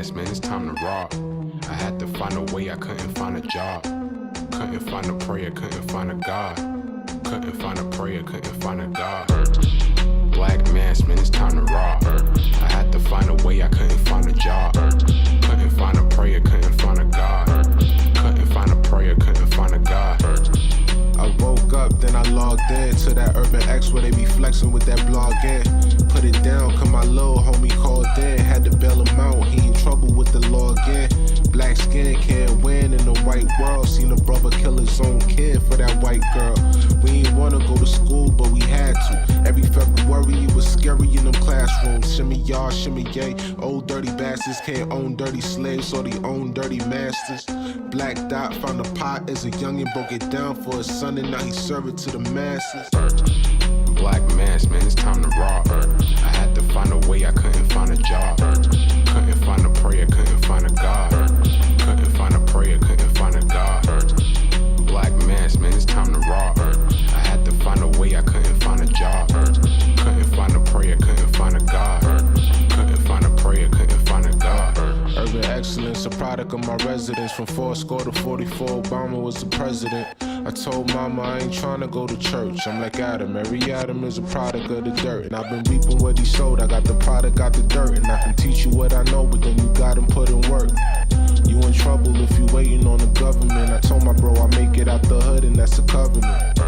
mask, man, it's time to rob. I had to find a way, I couldn't find a job. Couldn't find a prayer, couldn't find a God. Couldn't find a prayer, couldn't find a God. Black mask, man, it's time to rob. I had to find a way, I couldn't find a job. Couldn't find a prayer, couldn't find a God. Couldn't find a prayer, couldn't find a God. I woke up, then I logged in to that Urban X where they be flexing with that blog in. Put it down, cause my little homie called in. Had to bail him out, he in trouble with the law again. Black skin can't win in the white world. Seen a brother kill his own kid for that white girl. We ain't wanna go to school, but we had to. Every February it was scary in them classrooms. Shimmy y'all, shimmy yay. Old dirty bastards can't own dirty slaves, or they own dirty masters. Black Dot found a pot as a youngin', broke it down for his son, and now he serve it to the masses. Black mask, man, it's time to rob. I had to find a way, I couldn't find a job. Couldn't find a prayer, couldn't find a God. Couldn't find a prayer, couldn't find a God. Black mask, man, it's time to rob. I had to find a way, I couldn't find a job. Couldn't find a prayer, couldn't find a God. Couldn't find a prayer, couldn't find a God. Urban excellence, a product of my residence. From 4 to 44, Obama was the president. I told mama I ain't tryna go to church. I'm like Adam, every Adam is a product of the dirt. And I've been reaping what he sowed. I got the product, got the dirt. And I can teach you what I know, but then you gotta put in work. You in trouble if you waiting on the government. I told my bro I make it out the hood, and that's a covenant.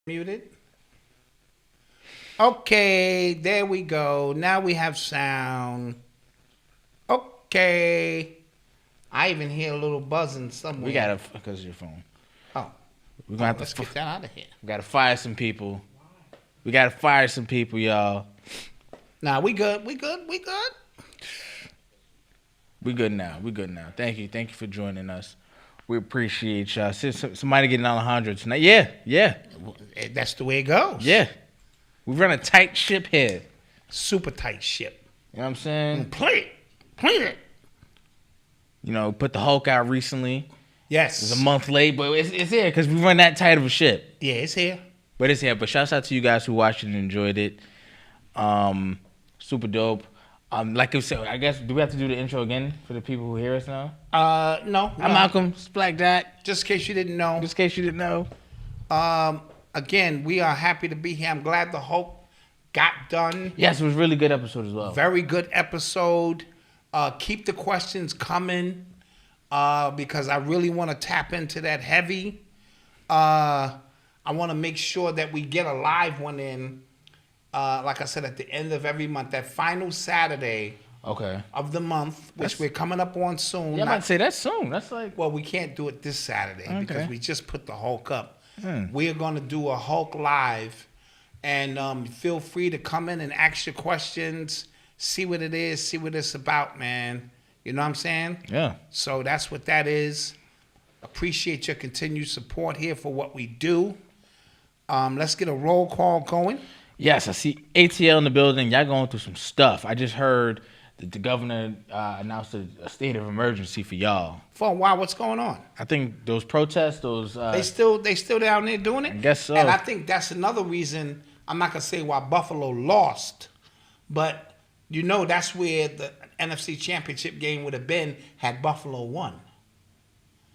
Muted. Okay, there we go. Now we have sound. Okay. I even hear a little buzzing somewhere. We gotta, because of your phone. Oh. We're gonna have Let's to get that out of here. We gotta fire some people. We gotta fire some people, y'all. Nah, we good. We good. We good. We good now. We good now. Thank you. Thank you for joining us. We appreciate y'all. Somebody getting on 100 tonight. Yeah, yeah. That's the way it goes. Yeah. We run a tight ship here. Super tight ship. You know what I'm saying? Play it. Play it. You know, put the Hulk out recently. Yes. It's a month late, but it's here because we run that tight of a ship. Yeah, it's here. But it's here. But shouts out to you guys who watched it and enjoyed it. Super dope. Like I said, I guess, do we have to do the intro again for the people who hear us now? No. I'm Malcolm. It's Black Dot. Just in case you didn't know. Just in case you didn't know. Again, we are happy to be here. I'm glad the Hulk got done. Yes, it was a really good episode as well. Very good episode. Keep the questions coming because I really want to tap into that heavy. I want to make sure that we get a live one in. Like I said, at the end of every month, that final Saturday of the month, which we're coming up on soon. Yeah, I'm about to say that's soon. That's like... Well, we can't do it this Saturday because we just put the Hulk up. We are going to do a Hulk live, and feel free to come in and ask your questions, see what it is, see what it's about, man. You know what I'm saying? Yeah. So that's what that is. Appreciate your continued support here for what we do. Let's get a roll call going. Yes, I see ATL in the building. Y'all going through some stuff. I just heard that the governor announced a state of emergency for y'all. For a while, what's going on? I think those protests, they still down there doing it? I guess so. And I think that's another reason, I'm not going to say why Buffalo lost, but you know that's where the NFC Championship game would have been had Buffalo won.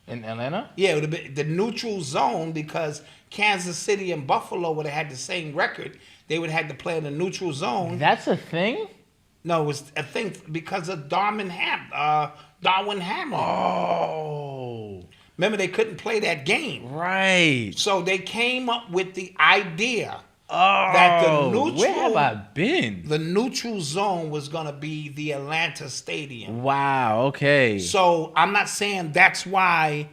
In Atlanta? Yeah, it would have been the neutral zone because Kansas City and Buffalo would have had the same record. They would have had to play in the neutral zone. That's a thing? No, it was a thing because of Darwin Hamlin. Oh. Remember, they couldn't play that game. Right. So they came up with the idea Oh. that the neutral, where have I been? the neutral zone was going to be the Atlanta Stadium. Wow, okay. So I'm not saying that's why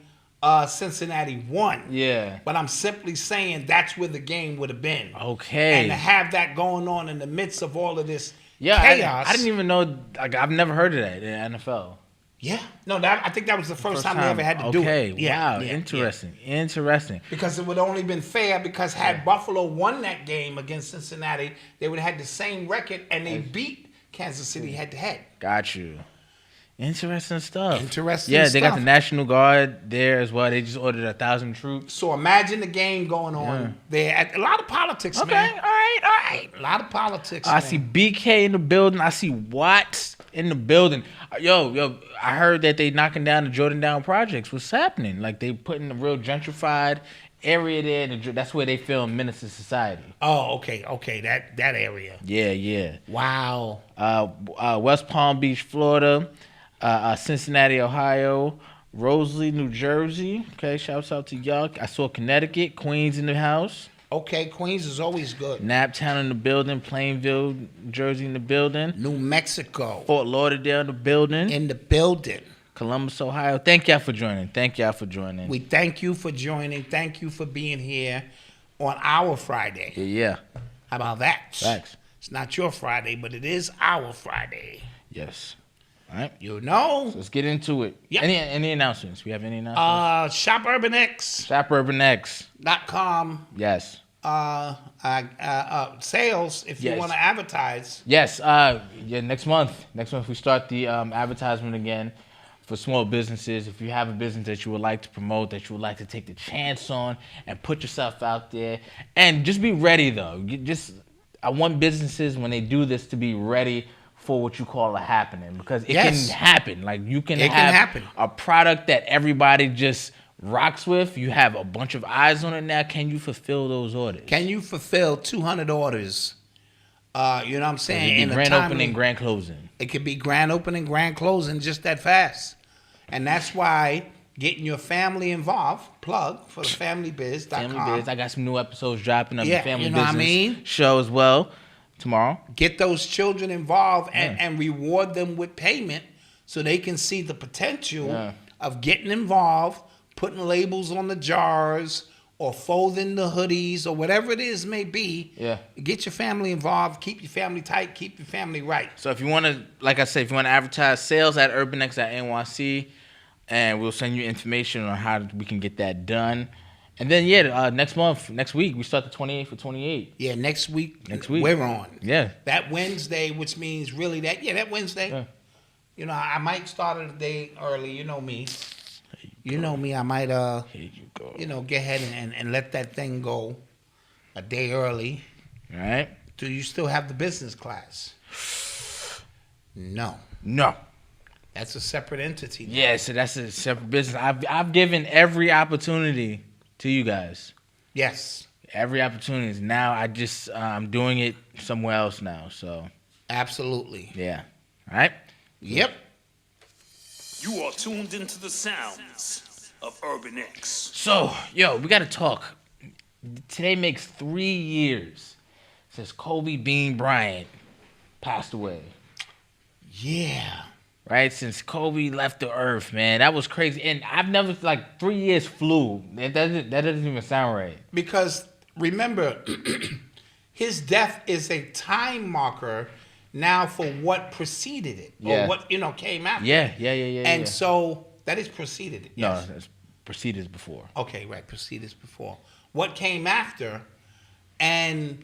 Cincinnati won. Yeah. But I'm simply saying that's where the game would have been. Okay. And to have that going on in the midst of all of this Yeah, chaos. I didn't even know. Like, I've never heard of that in the NFL. Yeah. No, I think that was the first time they ever had to do it. Okay, Yeah, wow, yeah, interesting. Interesting. Because it would only been fair because had Buffalo won that game against Cincinnati, they would have had the same record and they beat Kansas City head to head. Got you. Interesting stuff. Interesting Yeah, they got stuff. the National Guard there as well. They just ordered 1,000 troops. So imagine the game going on there. A lot of politics, man. All right. A lot of politics. I man. see BK in the building. I see Watts in the building. Yo, I heard that they knocking down the Jordan Down projects. What's happening? Like, they putting a real gentrified area there. And that's where they film Menace to Society. Oh, okay. That area. Yeah. Wow. West Palm Beach, Florida. Cincinnati, Ohio. Rosalie, New Jersey. Okay, shouts out to y'all. I saw Connecticut, Queens in the house. Okay, Queens is always good. Naptown in the building. Plainville, New Jersey in the building. New Mexico Fort Lauderdale in the building. in the building. Columbus, Ohio. Thank y'all for joining. We thank you for joining. Thank you for being here on our Friday. Yeah. How about that? Facts. It's not your Friday, but it is our Friday. Yes. All right. You know. Let's get into it. Yep. Any announcements? We have any announcements? ShopUrbanX.com. Yes. Sales if you Yes. want to advertise. Yes. Yeah. Next month we start the advertisement again for small businesses. If you have a business that you would like to promote, that you would like to take the chance on and put yourself out there, and just be ready though. I want businesses when they do this to be ready for what you call a happening, because it can happen. Like, you can have a product that everybody just rocks with. You have a bunch of eyes on it now. Can you fulfill those orders? Can you fulfill 200 orders? You know what I'm saying? It could be grand opening, grand closing. It could be grand opening, grand closing, just that fast. And that's why getting your family involved, plug for the familybiz.com. Family Biz. I got some new episodes dropping of the Family you know Business what I mean? show as well tomorrow. Get those children involved and reward them with payment so they can see the potential of getting involved, putting labels on the jars or folding the hoodies or whatever it is may be. Yeah. Get your family involved, keep your family tight, keep your family right. So if you want to, like I said, if you want to advertise, sales at urbanx.nyc, and we'll send you information on how we can get that done. And then, next week, we start the 28th for 28. Yeah, next week week. we're on. Yeah. That Wednesday, which means really that Wednesday. Yeah. You know, I might start it a day early. You know me. You know me. I might, Here you go. go ahead and let that thing go a day early. All right. Do you still have the business class? No. That's a separate entity now. Yeah, so that's a separate business. I've given every opportunity to you guys. Yes. Every opportunity. Now I'm doing it somewhere else now. So Absolutely. yeah. All right. Yep. You are tuned into the sounds of Urban X. So, we got to talk. Today makes 3 years since Kobe Bean Bryant passed away. Yeah. Right? Since Kobe left the earth, man. That was crazy. And I've never, 3 years flew. That doesn't even sound right. Because remember, his death is a time marker now for what preceded it. Yeah. Or what, came after. Yeah. And so that is preceded it. Yes. No, it's preceded before. Okay, right. Preceded before. What came after, and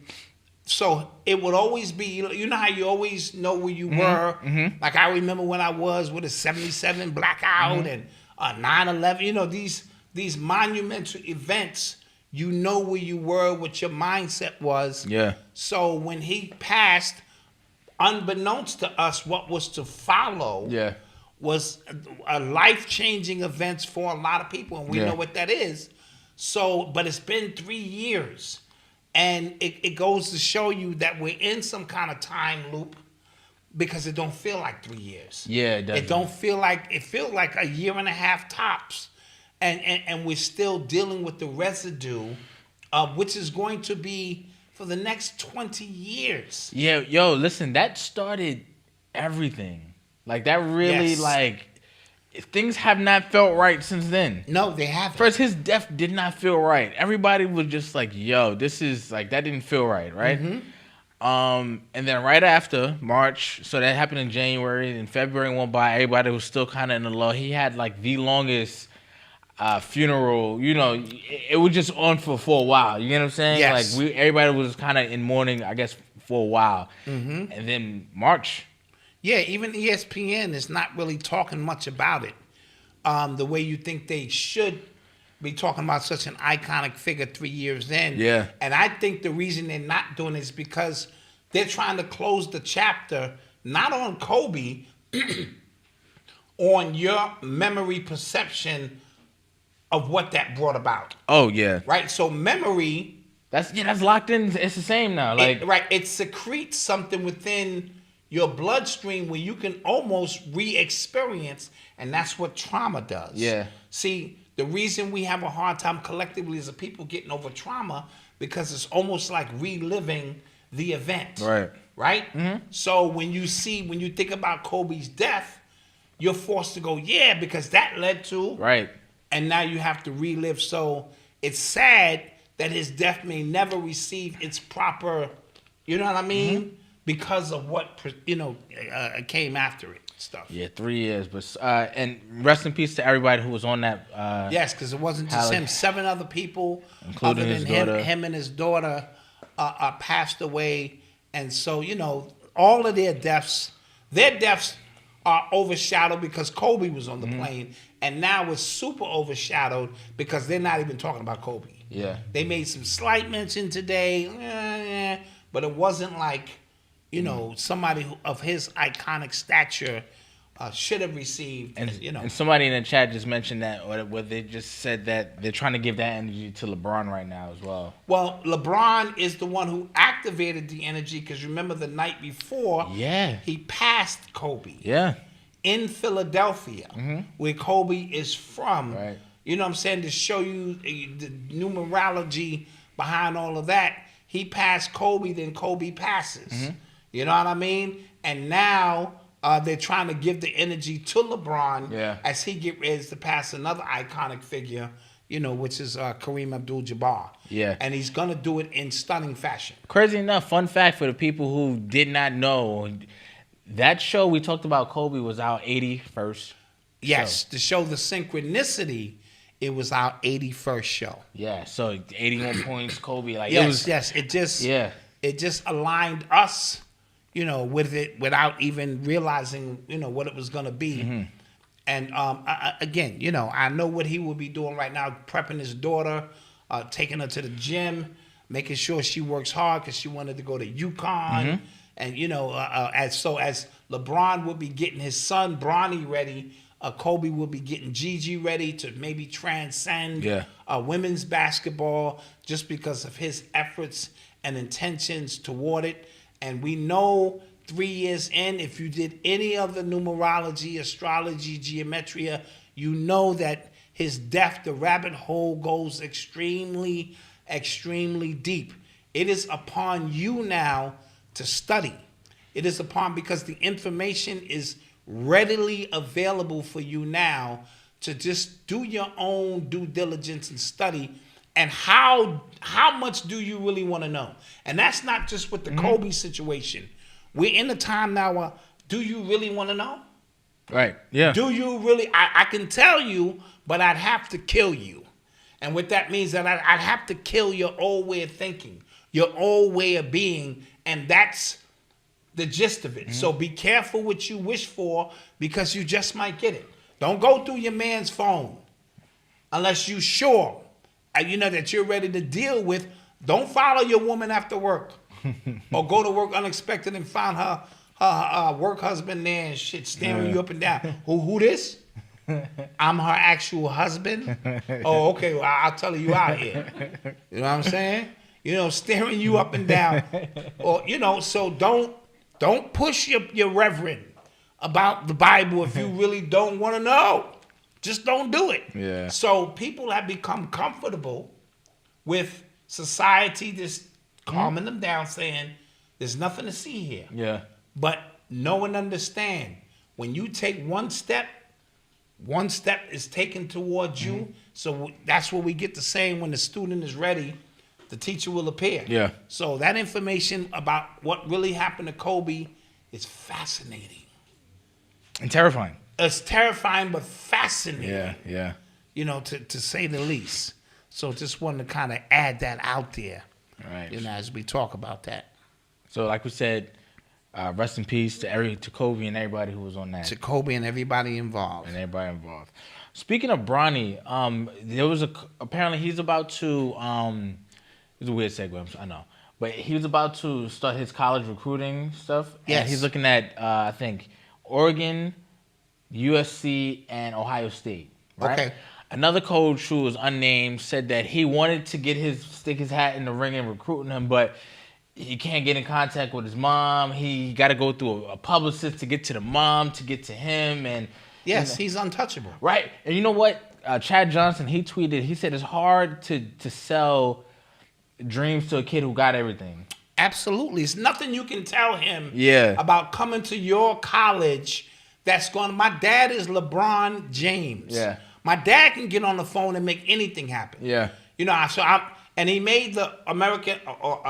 so it would always be, you know how you always know where you were? Mm-hmm. Like I remember when I was with a 77 blackout and 9/11, these monumental events, you know where you were, what your mindset was. Yeah. So when he passed, unbeknownst to us, what was to follow Yeah. was a life-changing events for a lot of people, and we know what that is. So, but it's been 3 years, and it goes to show you that we're in some kind of time loop because it don't feel like 3 years. Yeah, it doesn't. It don't feel like, it feels like a year and a half tops, and we're still dealing with the residue, which is going to be for the next 20 years. Yeah, yo, listen, that started everything. Like, that really, Yes. like, things have not felt right since then. No, they haven't. First, his death did not feel right. Everybody was just like, yo, this is, like, that didn't feel right, right? And then right after, March, so that happened in January, and February went by, everybody was still kind of in the low. He had, like, the longest funeral, you know, it was just on for a while. You get what I'm saying? Yes. Like, everybody was kind of in mourning, I guess, for a while. And then March. Yeah, even ESPN is not really talking much about it the way you think they should be talking about such an iconic figure 3 years in. Yeah. And I think the reason they're not doing it is because they're trying to close the chapter, not on Kobe, on your memory perception of what that brought about. Oh, yeah. Right? So memory... That's locked in. It's the same now. Like, it secretes something within your bloodstream where you can almost re-experience, and that's what trauma does. Yeah. See, the reason we have a hard time collectively as a people getting over trauma because it's almost like reliving the event. Right. Right? So when you think about Kobe's death, you're forced to go, yeah, because that led to... right. And now you have to relive. So it's sad that his death may never receive its proper, you know what I mean? Because of what, came after it stuff. Yeah, 3 years. But and rest in peace to everybody who was on that. Yes, because it wasn't just him. 7 other people, Including other his than daughter. him and his daughter, passed away. And so, all of their deaths are overshadowed because Kobe was on the plane. And now it's super overshadowed because they're not even talking about Kobe. Yeah. They made some slight mention today, but it wasn't like, somebody of his iconic stature should have received, And somebody in the chat just mentioned that, or they just said that they're trying to give that energy to LeBron right now as well. Well, LeBron is the one who activated the energy because remember the night before, Yeah. he passed Kobe. Yeah. In Philadelphia, where Kobe is from. Right. You know what I'm saying? To show you the numerology behind all of that. He passed Kobe, then Kobe passes. You know what I mean? And now they're trying to give the energy to LeBron as he get ready to pass another iconic figure, which is Kareem Abdul-Jabbar. Yeah. And he's going to do it in stunning fashion. Crazy enough, fun fact for the people who did not know, that show we talked about Kobe was our 81st Yes, show. to show the synchronicity, it was our 81st show. Yeah, so 81 points, Kobe. Like, Yes, it was, it just aligned us, with it without even realizing, what it was going to be. And again, I know what he will be doing right now, prepping his daughter, taking her to the gym, making sure she works hard because she wanted to go to UConn. And, as LeBron will be getting his son, Bronny, ready, Kobe will be getting Gigi ready to maybe transcend women's basketball just because of his efforts and intentions toward it. And we know 3 years in, if you did any of the numerology, astrology, geometria, you know that his death, the rabbit hole goes extremely, extremely deep. It is upon you now to study. It is because the information is readily available for you now to just do your own due diligence and study. And how much do you really want to know? And that's not just with the Kobe situation. We're in a time now where, do you really want to know? right. Yeah. Do you really? I can tell you, but I'd have to kill you. And what that means that I'd have to kill your old way of thinking, your old way of being, and that's the gist of it. So be careful what you wish for because you just might get it. Don't go through your man's phone unless you're sure, that you're ready to deal with. Don't follow your woman after work or go to work unexpected and find her her work husband there and shit, staring you up and down. Who this? I'm her actual husband. Oh, okay. Well, I'll tell you out here. You know what I'm saying? You know, staring you up and down. Or so don't push your reverend about the Bible if you really don't want to know. Just don't do it. Yeah. So people have become comfortable with society just calming them down, saying there's nothing to see here. Yeah. But know and understand, when you take one step is taken towards you. So that's where we get the saying, when the student is ready, the teacher will appear. Yeah. So that information about what really happened to Kobe is fascinating. And terrifying. It's terrifying, but fascinating. Yeah, yeah. You know, to say the least. So just wanted to kind of add that out there. All right. You know, as we talk about that. So like we said, rest in peace to Kobe and everybody who was on that. To Kobe and everybody involved. Speaking of Bronny, there was apparently he's about to it's a weird segue, I know, but he was about to start his college recruiting stuff. Yes. And he's looking at I think Oregon, USC, and Ohio State. Right? Okay. Another coach who was unnamed said that he wanted to stick his hat in the ring and recruiting him, but he can't get in contact with his mom. He got to go through a publicist to get to the mom, to get to him. And yes, he's untouchable. Right. And you know what? Chad Johnson, he tweeted, he said it's hard to sell dreams to a kid who got everything. Absolutely. It's nothing you can tell him Yeah. about coming to your college that's going. My dad is LeBron James. Yeah. My dad can get on the phone and make anything happen. Yeah. You know, and he made the American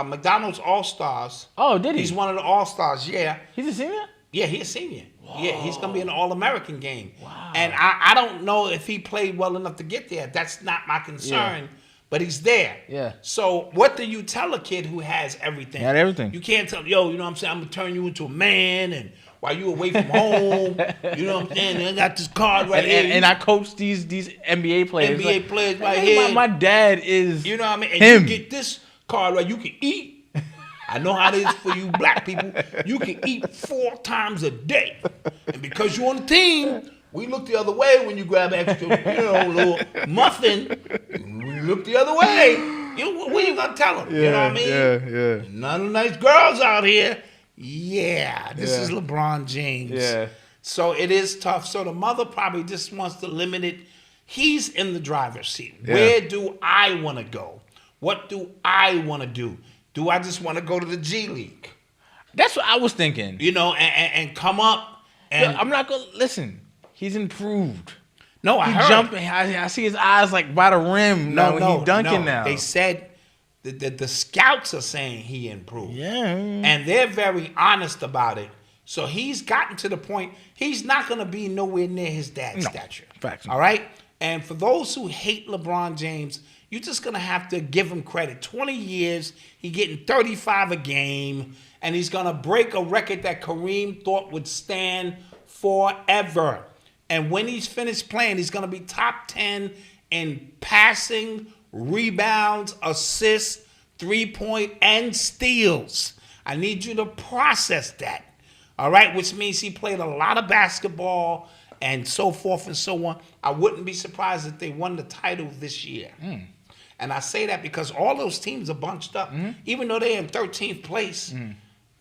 McDonald's All-Stars. Oh, did he? He's one of the All-Stars, yeah. He's a senior? Yeah, he's a senior. Whoa. Yeah, he's going to be in the All-American game. Wow. And I don't know if he played well enough to get there. That's not my concern. Yeah. But he's there. Yeah. So what do you tell a kid who has everything? Got everything. You can't tell, you know what I'm saying, I'm going to turn you into a man, and while you away from home, you know what I'm saying, I got this card right here. And I coach these NBA players. NBA players right here. My dad is You know what I mean? And him. you get this card right, you can eat. I know how it is for you black people. You can eat 4 times a day. And because you're on the team, we look the other way when you grab extra, little muffin. We look the other way. What you gonna tell them? You know what I mean? Yeah. None of the nice girls out here. Yeah, this is LeBron James. Yeah. So it is tough. So the mother probably just wants to limit it. He's in the driver's seat. Yeah. Where do I want to go? What do I want to do? Do I just want to go to the G League? That's what I was thinking. You know, and come up. And I'm not going to listen. He's improved. No, I He's heard. jumping. I see his eyes like by the rim. No, he's dunking now. They said the scouts are saying he improved. Yeah. And they're very honest about it. So he's gotten to the point, he's not going to be nowhere near his dad's stature. Facts. All right? And for those who hate LeBron James, you're just going to have to give him credit. 20 years, he's getting 35 a game, and he's going to break a record that Kareem thought would stand forever. And when he's finished playing, he's going to be top 10 in passing, rebounds, assists, 3-point, and steals. I need you to process that. All right? Which means he played a lot of basketball and so forth and so on. I wouldn't be surprised if they won the title this year. And I say that because all those teams are bunched up. Even though they're in 13th place,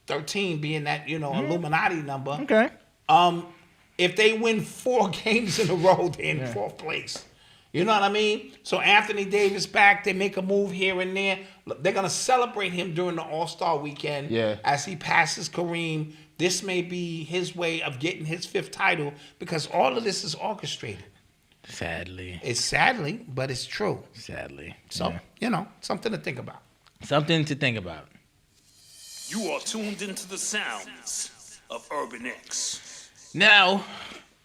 13 being that, Illuminati number. Okay. If they win 4 games in a row, they're in 4th place. You know what I mean? So Anthony Davis back, they make a move here and there. They're going to celebrate him during the All-Star weekend as he passes Kareem. This may be his way of getting his 5th title because all of this is orchestrated. Sadly. It's sadly, but it's true. Sadly. So, something to think about. Something to think about. You are tuned into the sounds of Urban X. Now,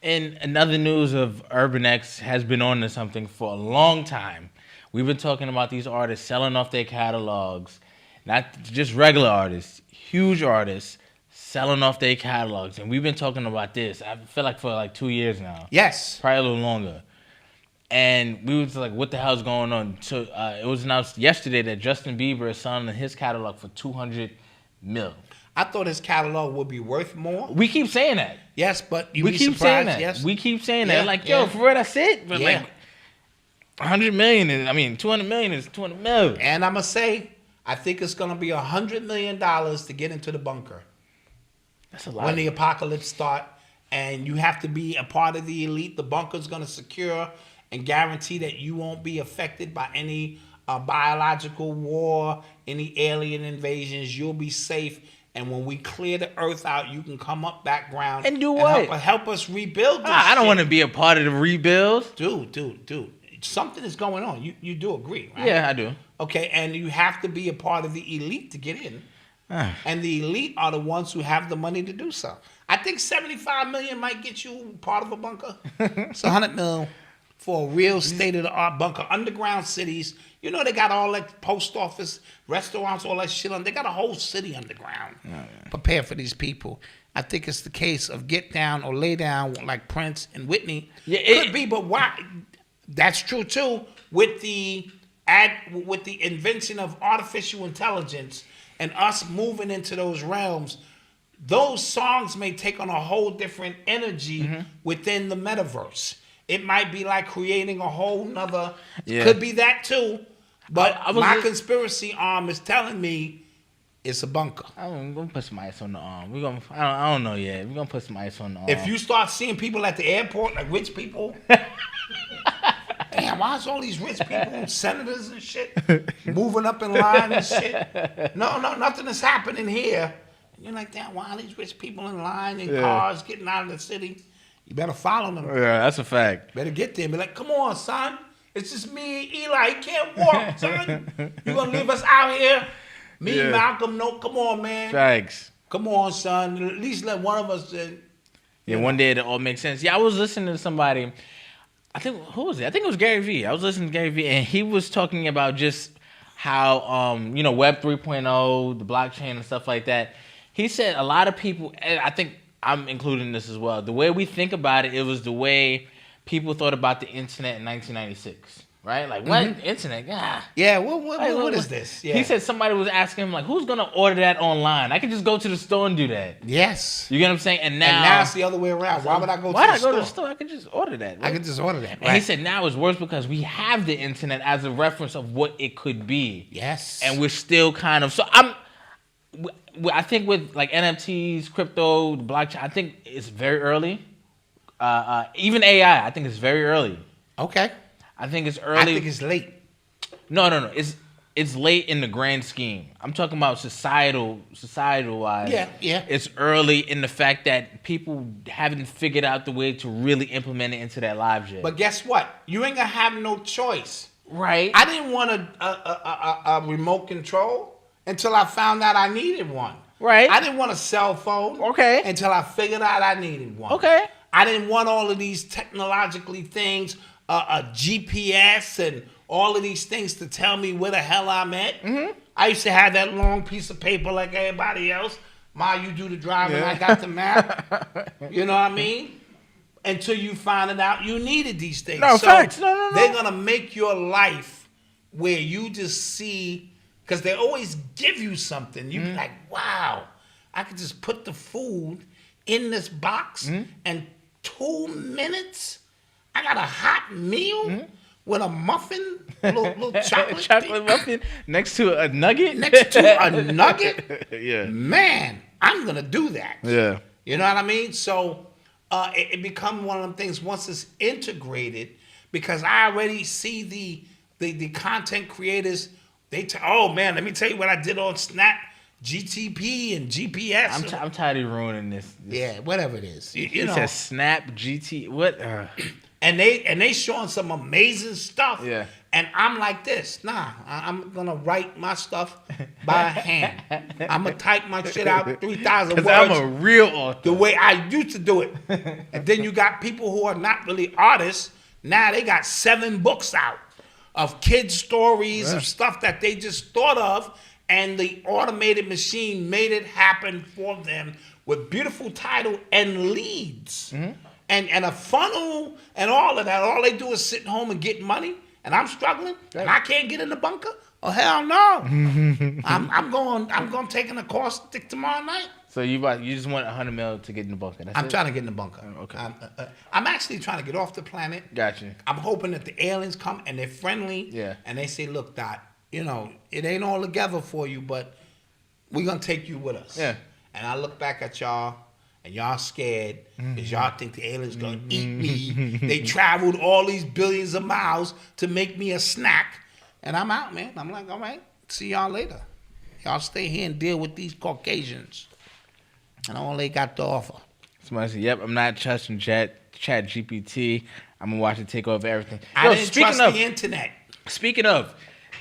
in another news of Urban X has been on to something for a long time. We've been talking about these artists selling off their catalogs. Not just regular artists, huge artists selling off their catalogs. And we've been talking about this, I feel like for like 2 years now. Yes. Probably a little longer. And we was like, what the hell's going on? So it was announced yesterday that Justin Bieber is selling his catalog for $200 million. I thought his catalog would be worth more. We keep saying that. Yes, but you We be keep surprised. saying that. Yes, We keep saying Yeah, that. Like, yeah. yo, for real, that's it. But Yeah. like, 100 million is, I mean, 200 million is 200 million. and I'm gonna say, I think it's gonna be $100 million to get into the bunker That's a lot. when the apocalypse start, and you have to be a part of the elite. The bunker's gonna secure and guarantee that you won't be affected by any biological war, any alien invasions. You'll be safe. And when we clear the earth out, you can come up background And do what? Help us rebuild this I don't shit. want to be a part of the rebuild. Dude. Something is going on. You do agree, right? Yeah, I do. Okay, and you have to be a part of the elite to get in. And the elite are the ones who have the money to do so. I think 75 million might get you part of a bunker. It's 100 mil for a real state-of-the-art bunker. Underground cities. You know they got all that post office, restaurants, all that shit on. They got a whole city underground. Prepare for these people. I think it's the case of get down or lay down like Prince and Whitney. Yeah, Could be, but why? That's true too. With the invention of artificial intelligence and us moving into those realms, those songs may take on a whole different energy within the metaverse. It might be like creating a whole nother. Yeah. Could be that too. But I was my li- conspiracy arm is telling me it's a bunker. I'm gonna put some ice on the arm. I don't know yet. We're gonna put some ice on the arm. If you start seeing people at the airport, like rich people, damn, why is all these rich people, senators and shit, moving up in line and shit? No, nothing is happening here. And you're like, damn, why are these rich people in line in cars getting out of the city? You better follow them. Yeah, that's a fact. Better get there and be like, come on, son. It's just me and Eli. He can't walk, son. You gonna leave us out here? Me, Yeah. Malcolm, no, come on, man. Facts. Come on, son. At least let one of us Yeah, one day it all makes sense. Yeah, I was listening to somebody. Who was it? I think it was Gary Vee. I was listening to Gary Vee, and he was talking about just how Web 3.0, the blockchain and stuff like that. He said a lot of people, and I think I'm including this as well. The way we think about it, it was the way people thought about the internet in 1996. Right? Like, what? Internet? Yeah, what is this? Yeah. He said somebody was asking him, like, who's going to order that online? I could just go to the store and do that. Yes. You get what I'm saying? And Now now it's the other way around. Why would I go why to I the go store? to the store? I could just order that. I could just order that. And he said now it's worse because we have the internet as a reference of what it could be. Yes. And we're still kind of... So I think with like NFTs, crypto, the blockchain, I think it's very early. Even AI, I think it's very early. Okay. I think it's early. I think it's late. No. It's late in the grand scheme. I'm talking about societal wise. Yeah. It's early in the fact that people haven't figured out the way to really implement it into their lives yet. But guess what? You ain't gonna have no choice. Right. I didn't want a remote control until I found out I needed one. Right. I didn't want a cell phone. Okay. Until I figured out I needed one. Okay. I didn't want all of these technologically things, a GPS and all of these things to tell me where the hell I'm at. I used to have that long piece of paper like everybody else. Ma, you do the driving, I got the map. You know what I mean? Until you find it out you needed these things. No, facts. No. They're going to make your life where you just see, because they always give you something. You be like, wow, I could just put the food in this box and 2 minutes, I got a hot meal with a muffin, little chocolate muffin next to a nugget. next to a nugget. Yeah. Man, I'm gonna do that. Yeah. You know what I mean? So it becomes one of them things once it's integrated, because I already see the content creators. Oh man, let me tell you what I did on Snap, GTP and GPS. I'm tired of ruining this. Yeah, whatever it is. You It know. says Snap GT. What? And they showing some amazing stuff. Yeah. And I'm like this. Nah, I'm gonna write my stuff by hand. I'm gonna type my shit out 3,000 words. Because I'm a real author. the way I used to do it. And then you got people who are not really artists. Now they got 7 books out of kids' stories, of stuff that they just thought of, and the automated machine made it happen for them with beautiful title and leads. And a funnel and all of that. All they do is sit home and get money, and I'm struggling, and I can't get in the bunker. Oh hell no! I'm going taking a course tomorrow night. So you just want 100 mil to get in the bunker. That's I'm it? trying to get in the bunker. Okay. I'm actually trying to get off the planet. Gotcha. I'm hoping that the aliens come and they're friendly. Yeah. And they say, look, Dot, you know, it ain't all together for you, but we're going to take you with us. Yeah. And I look back at y'all, and y'all scared because y'all think the aliens going to eat me. They traveled all these billions of miles to make me a snack. And I'm out, man. I'm like, all right, see y'all later. Y'all stay here and deal with these Caucasians and all they got to offer. Somebody said, yep, I'm not trusting Chat GPT. I'm going to watch it take over everything. I didn't trust the internet. Speaking of,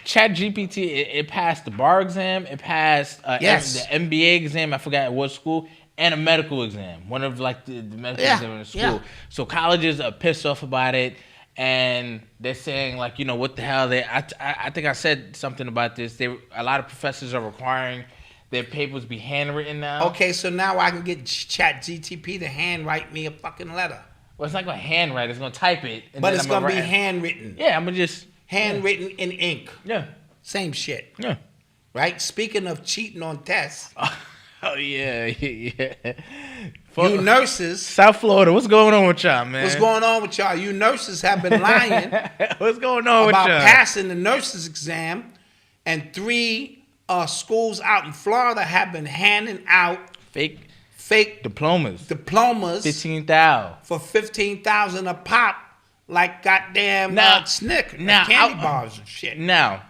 Chat GPT, it passed the bar exam. It passed Yes. the MBA exam. I forgot what school. And a medical exam. One of like the medical exams in the school. Yeah. So colleges are pissed off about it. And they're saying like, you know, what the hell? I think I said something about this. A lot of professors are requiring their papers be handwritten now. Okay, so now I can get Chat GTP to handwrite me a fucking letter. Well, it's not going to handwrite. It's going to type it. And But then it's I'm going to be write- handwritten. Yeah, I'm going to just... Handwritten in ink. Yeah. Same shit. Yeah. Right? Speaking of cheating on tests, Oh, yeah. you nurses, South Florida, what's going on with y'all, man? what's going on with y'all? You nurses have been lying What's going on about with y'all? passing the nurses exam, and 3 schools out in Florida have been handing out fake Diplomas. diplomas 15,000. for $15,000 a pop, like goddamn Snick, now, candy bars and shit. Now,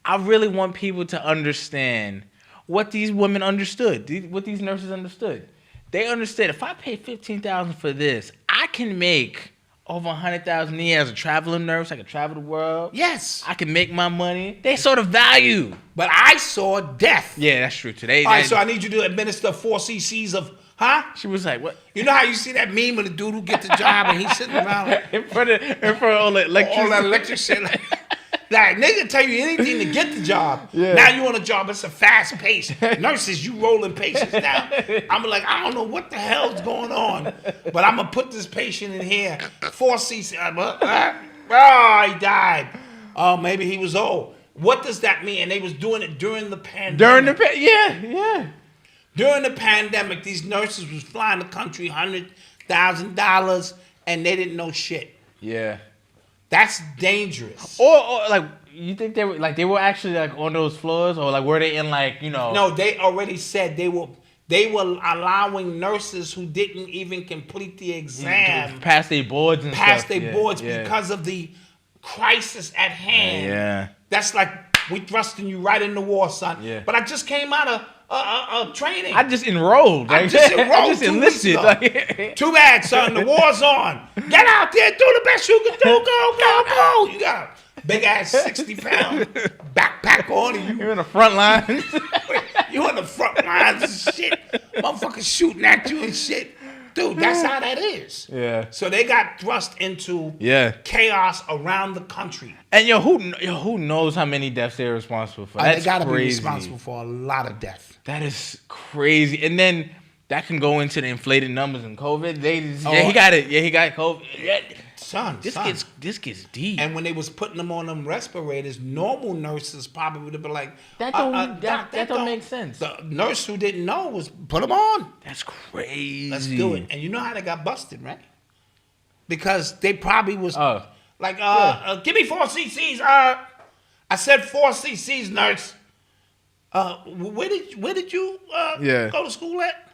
I really want people to understand what these women understood, what these nurses understood. They understood if I pay $15,000 for this, I can make over $100,000 a year as a traveling nurse. I can travel the world. Yes, I can make my money. They saw the value. but I saw death. Yeah, that's true. Today, All right, so I need you to administer 4 cc's of, she was like, "What?" You know how you see that meme of the dude who gets the job and he's sitting around in front of all the electricity. all that electric shit. Like nigga tell you anything to get the job. Yeah. Now you on a job, it's a fast pace. Nurses, you rolling patients down. I'm like, I don't know what the hell's going on, but I'm gonna put this patient in here. 4 cc. Oh, he died. Oh, maybe he was old. What does that mean? And they was doing it during the pandemic. Yeah. During the pandemic, these nurses was flying the country $100,000 and they didn't know shit. Yeah. That's dangerous. Or like you think they were actually like on those floors, or like were they in like, you know? No, they already said they were allowing nurses who didn't even complete the exam Pass their boards and pass stuff. their boards because of the crisis at hand. Yeah. That's like we thrusting you right in the war, son. Yeah. But I just came out of training. I just enrolled. I just enrolled. I just 2 enlisted. weeks ago. Too bad, son. The war's on. Get out there, do the best you can do. Go. You got a big ass 60-pound backpack on, and You're in the front line. you on the front lines and shit. Motherfuckers shooting at you and shit. Dude, that's how that is. Yeah. So they got thrust into chaos around the country. And who knows how many deaths they're responsible for? That's They got to be crazy. responsible for a lot of death. That is crazy. And then that can go into the inflated numbers in COVID. He got it. Yeah, he got COVID. Yeah. Son, This gets deep. And when they was putting them on them respirators, normal nurses probably would have been like, That don't make sense. The nurse who didn't know was put them on. That's crazy. Let's do it. And you know how they got busted, right? Because they probably was give me 4 cc's. I said 4 cc's, nurse. Where did you go to school at?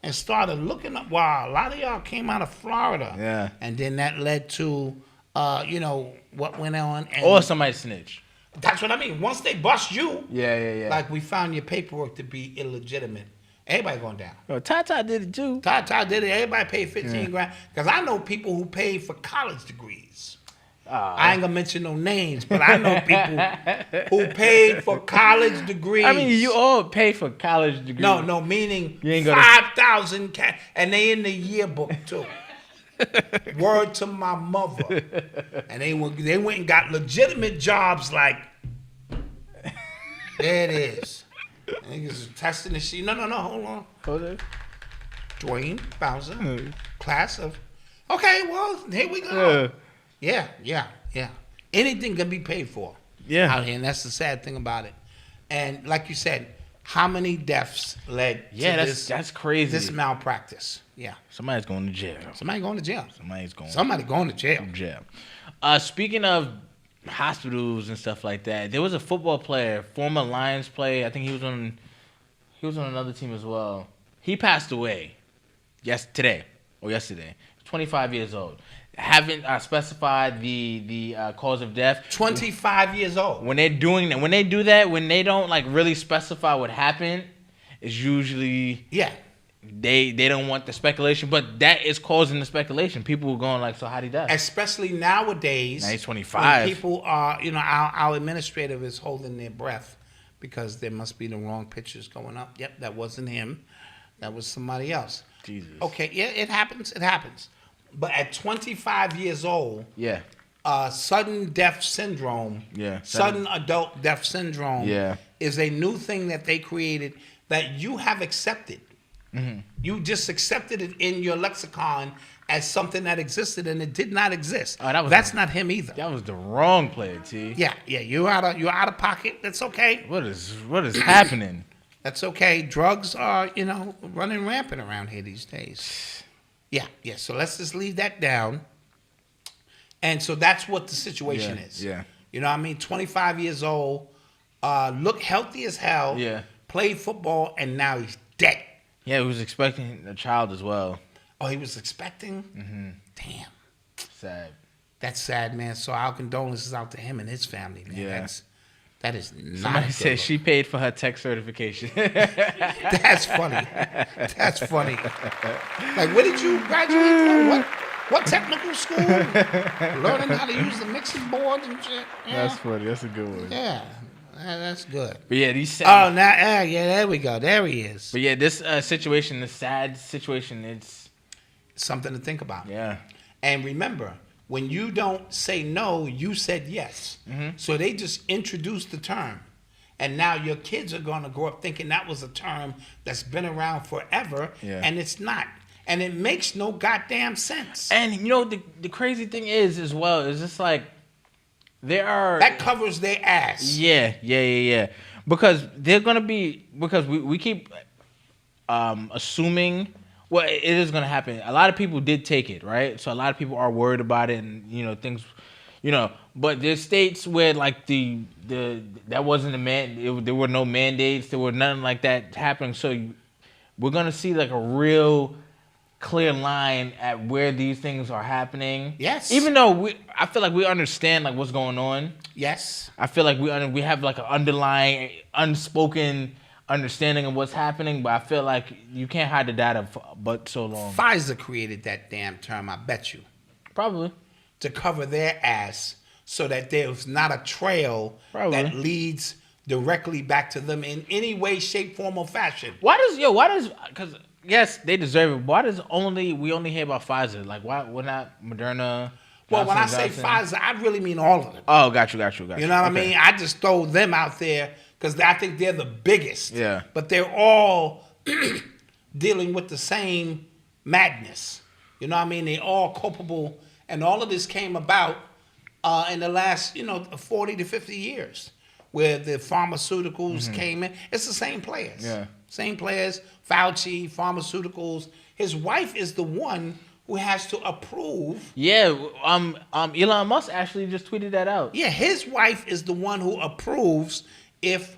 And started looking up. Wow, a lot of y'all came out of Florida. Yeah. And then that led to, what went on. And Or somebody snitch. that's what I mean. Once they bust you, Yeah. like we found your paperwork to be illegitimate. Everybody going down. Yo, Tata did it too. Tata did it. Everybody paid 15 grand. Because I know people who paid for college degrees. I ain't gonna mention no names, but I know people who paid for college degrees. I mean, you all pay for college degrees. No, meaning You ain't gonna- 5,000 and they in the yearbook too. Word to my mother. And they went and got legitimate jobs like, there it is. Niggas testing the shit. No, hold on. Hold on. Dwayne Bowser, class of. Okay, well, here we go. Yeah. Anything can be paid for. Yeah. out here, and that's the sad thing about it. And like you said, how many deaths led to that's crazy. this malpractice? Yeah. Somebody's going to jail. Somebody going to jail. Somebody going to jail. Jail. Speaking of hospitals and stuff like that, there was a football player, former Lions player. I think he was on another team as well. He passed away. Yesterday. 25 years old. Haven't specified the cause of death. 25 years old. When they do that, when they don't like really specify what happened, it's usually they don't want the speculation, but that is causing the speculation. People are going like, so how'd he die? Especially nowadays. Now he's 25. When people are, our administrative is holding their breath because there must be the wrong pictures going up. Yep, that wasn't him. That was somebody else. Jesus. Okay, yeah, it happens. It happens. But at 25 years old, sudden death syndrome, sudden adult death syndrome is a new thing that they created that you have accepted. Mm-hmm. You just accepted it in your lexicon as something that existed, and it did not exist. That's not him either. That was the wrong player, T. Yeah, you're out of pocket. That's okay. What is happening? That's okay. Drugs are, running rampant around here these days. Yeah. So let's just leave that down. And so that's what the situation is. Yeah. You know what I mean? 25 years old, look healthy as hell. Yeah. Played football, and now he's dead. Yeah, he was expecting a child as well. Oh, he was expecting? Mm-hmm. Damn. Sad. That's sad, man. So our condolences out to him and his family, man. Yeah. That is not Somebody good said look. she paid for her tech certification. That's funny. That's funny. Like, where did you graduate from? What technical school? Learning how to use the mixing boards and shit? Yeah. That's funny. That's a good one. Yeah. That's good. But yeah, these. Oh, now, there we go. There he is. But yeah, this situation, this sad situation, it's something to think about. Yeah. And remember, when you don't say no, you said yes. Mm-hmm. So they just introduced the term. And now your kids are going to grow up thinking that was a term that's been around forever, and it's not. And it makes no goddamn sense. And the crazy thing is as well, is it's like there are... That covers their ass. Yeah. Because they're going to be... Because we keep assuming... Well, it is going to happen. A lot of people did take it, right? So a lot of people are worried about it and, things, But there's states where, like, that wasn't there were no mandates. There were nothing like that happening. So we're going to see, like, a real clear line at where these things are happening. Yes. Even though I feel like we understand, like, what's going on. Yes. I feel like we have, like, an underlying, unspoken understanding of what's happening, but I feel like you can't hide the data but so long. Pfizer created that damn term, I bet you. Probably. To cover their ass so that there's not a trail that leads directly back to them in any way, shape, form, or fashion. Because yes, they deserve it. Why does we only hear about Pfizer? Like, why not Moderna? Well, when I say Pfizer, I really mean all of them. Oh, got you. You know what I mean? I just throw them out there because I think they're the biggest. Yeah. But they're all dealing with the same madness. You know what I mean? They're all culpable. And all of this came about in the last, 40 to 50 years where the pharmaceuticals came in. It's the same players. Yeah. Same players, Fauci, pharmaceuticals. His wife is the one who has to approve. Yeah, Elon Musk actually just tweeted that out. Yeah, his wife is the one who approves if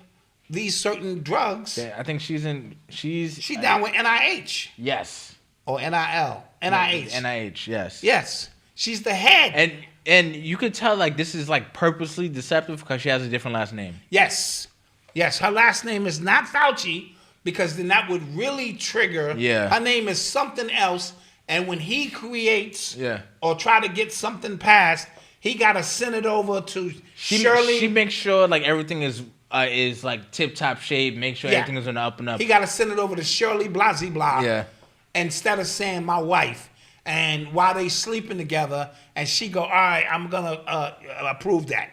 these certain drugs. Yeah, I think she's down with NIH. Yes. Or NIL. NIH. NIH, yes. Yes. She's the head. And you could tell, like, this is, like, purposely deceptive because she has a different last name. Yes. Her last name is not Fauci because then that would really trigger. Yeah. Her name is something else. And when he creates or try to get something passed, he got to send it over to Shirley. She makes sure, like, everything is like tip-top shape. Make sure everything is on the up and up. He got to send it over to Shirley Blasey Blah. Yeah. Instead of saying my wife. And while they sleeping together, and she go, all right, I'm going to approve that.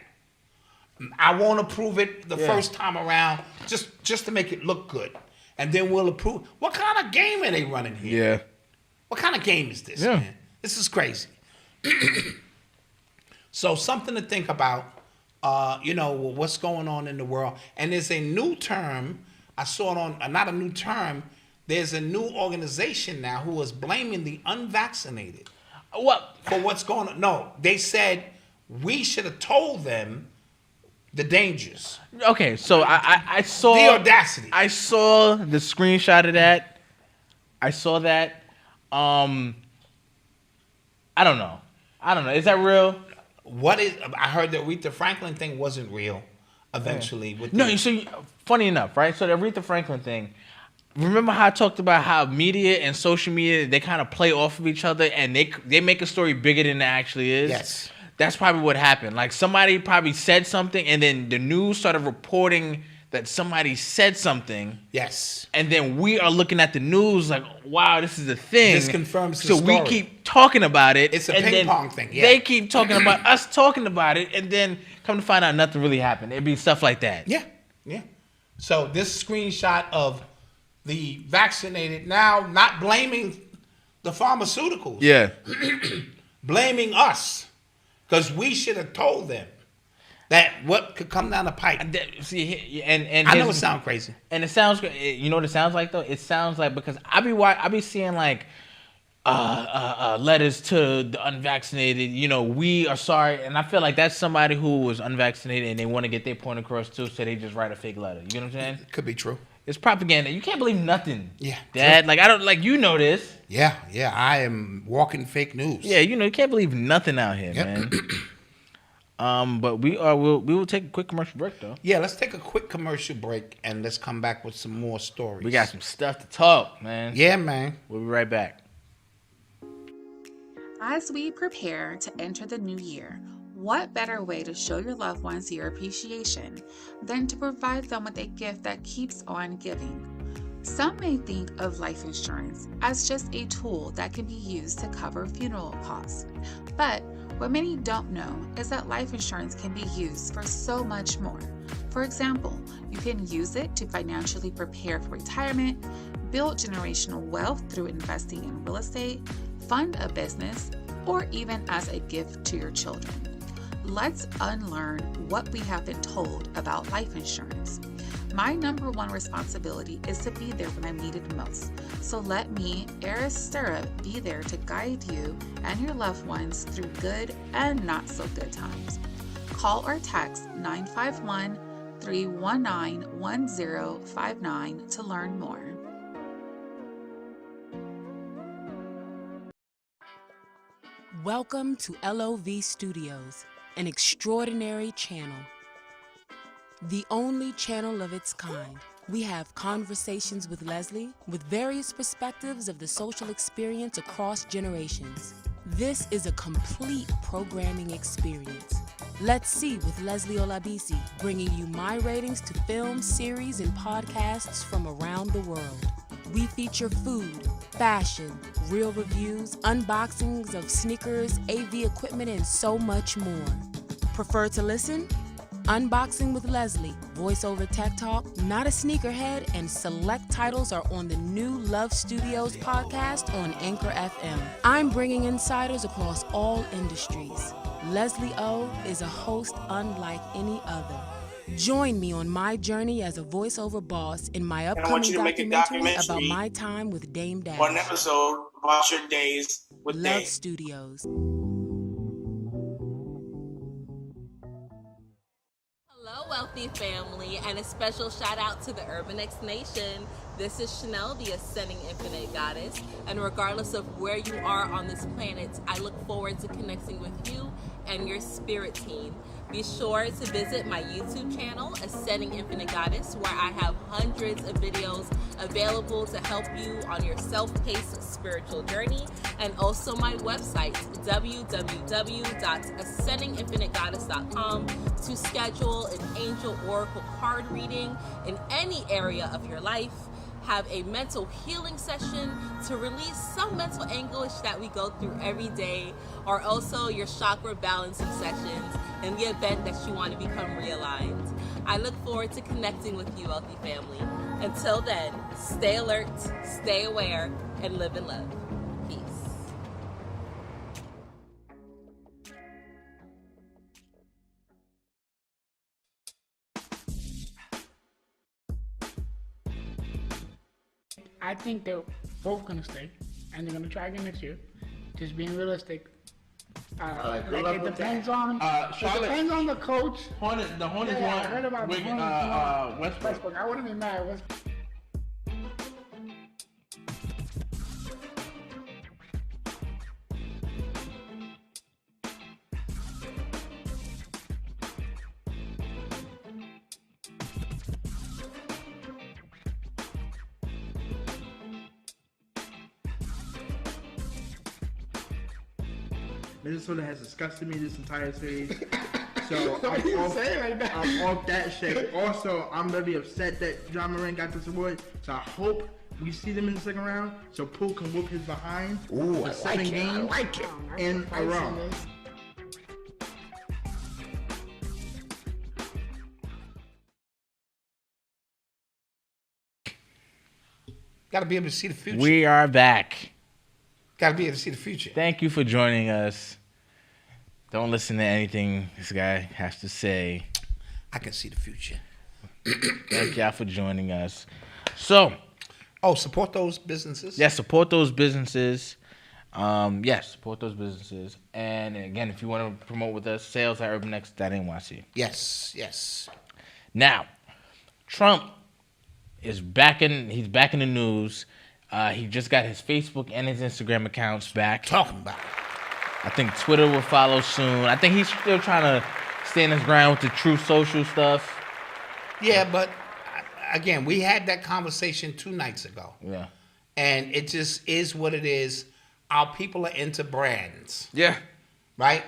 I won't approve it the first time around just to make it look good. And then we'll approve. What kind of game are they running here? Yeah. What kind of game is this, man? This is crazy. So something to think about. what's going on in the world. And there's a new term, I saw it on, not a new term, there's a new organization now who is blaming the unvaccinated for what's going on. No, they said we should have told them the dangers. Okay, so I saw the audacity. I saw the screenshot of that. I saw that. I don't know. Is that real? I heard the Aretha Franklin thing wasn't real. Eventually, funny enough, right? So the Aretha Franklin thing. Remember how I talked about how media and social media, they kind of play off of each other, and they make a story bigger than it actually is. Yes. That's probably what happened. Like, somebody probably said something, and then the news started reporting that somebody said something. Yes. And then we are looking at the news like, wow, this is a thing. This confirms the so story. We keep talking about it. It's a ping pong thing. Yeah. They keep talking about us talking about it, and then come to find out nothing really happened. It'd be stuff like that. Yeah. Yeah. So this screenshot of the vaccinated now not blaming the pharmaceuticals. Yeah. Blaming us. Because we should have told them that what could come down the pipe. See, and I know it sounds crazy. And it sounds, you know what it sounds like though? It sounds like, because I be seeing like letters to the unvaccinated, we are sorry. And I feel like that's somebody who was unvaccinated and they want to get their point across too, so they just write a fake letter. You know what I'm saying? Could be true. It's propaganda. You can't believe nothing. Yeah. Dad, like, I don't, like, this. Yeah. I am walking fake news. Yeah, you can't believe nothing out here, man. But we will take a quick commercial break though. Yeah, let's take a quick commercial break and let's come back with some more stories. We got some stuff to talk, man. Yeah, man. We'll be right back. As we prepare to enter the new year, what better way to show your loved ones your appreciation than to provide them with a gift that keeps on giving? Some may think of life insurance as just a tool that can be used to cover funeral costs. But what many don't know is that life insurance can be used for so much more. For example, you can use it to financially prepare for retirement, build generational wealth through investing in real estate, fund a business, or even as a gift to your children. Let's unlearn what we have been told about life insurance. My number one responsibility is to be there when I'm needed most. So let me, Eris Stirrup, be there to guide you and your loved ones through good and not so good times. Call or text 951-319-1059 to learn more. Welcome to LOV Studios, an extraordinary channel. The only channel of its kind. We have conversations with Leslie with various perspectives of the social experience across generations. This is a complete programming experience. Let's See with Leslie Olabisi, bringing you my ratings to films, series, and podcasts from around the world. We feature food, fashion, real reviews, unboxings of sneakers, AV equipment, and so much more. Prefer to listen? Unboxing with Leslie, voiceover tech talk, not a sneakerhead, and select titles are on the new Love Studios podcast on Anchor FM. I'm bringing insiders across all industries. Leslie O is a host unlike any other. Join me on my journey as a voiceover boss in my upcoming documentary about my time with Dame Dash. One episode about your days with Love Dame. Studios. Hello, wealthy family, and a special shout out to the Urban X Nation. This is Chanel, the Ascending Infinite Goddess, and regardless of where you are on this planet, I look forward to connecting with you and your spirit team. Be sure to visit my YouTube channel, Ascending Infinite Goddess, where I have hundreds of videos available to help you on your self-paced spiritual journey, and also my website, www.ascendinginfinitegoddess.com, to schedule an angel oracle card reading in any area of your life, have a mental healing session to release some mental anguish that we go through every day, or also your chakra balancing sessions in the event that you want to become realigned. I look forward to connecting with you, wealthy family. Until then, stay alert, stay aware, and live in love. I think they're both gonna stay, and they're gonna try again next year. Just being realistic. It depends on. It depends on the coach. The Hornets I heard about the Hornets. Westbrook. I wouldn't be mad. Minnesota has disgusted me this entire series. So I'm off that shit. Also, I'm really upset that John Moran got this award. So I hope we see them in the second round so Poole can whoop his behind for 7 games in a row. Got to be able to see the future. We are back. Got to be able to see the future. Thank you for joining us. Don't listen to anything this guy has to say. I can see the future. Thank y'all for joining us. So, support those businesses. yes, support those businesses. Yes, support those businesses. And again, if you want to promote with us, sales@urbanx.nyc. Yes. Now, Trump is back in. He's back in the news. He just got his Facebook and his Instagram accounts back. Talking about it. I think Twitter will follow soon. I think he's still trying to stand his ground with the Truth Social stuff. Yeah, but again, we had that conversation 2 nights ago. Yeah. And it just is what it is. Our people are into brands. Yeah. Right?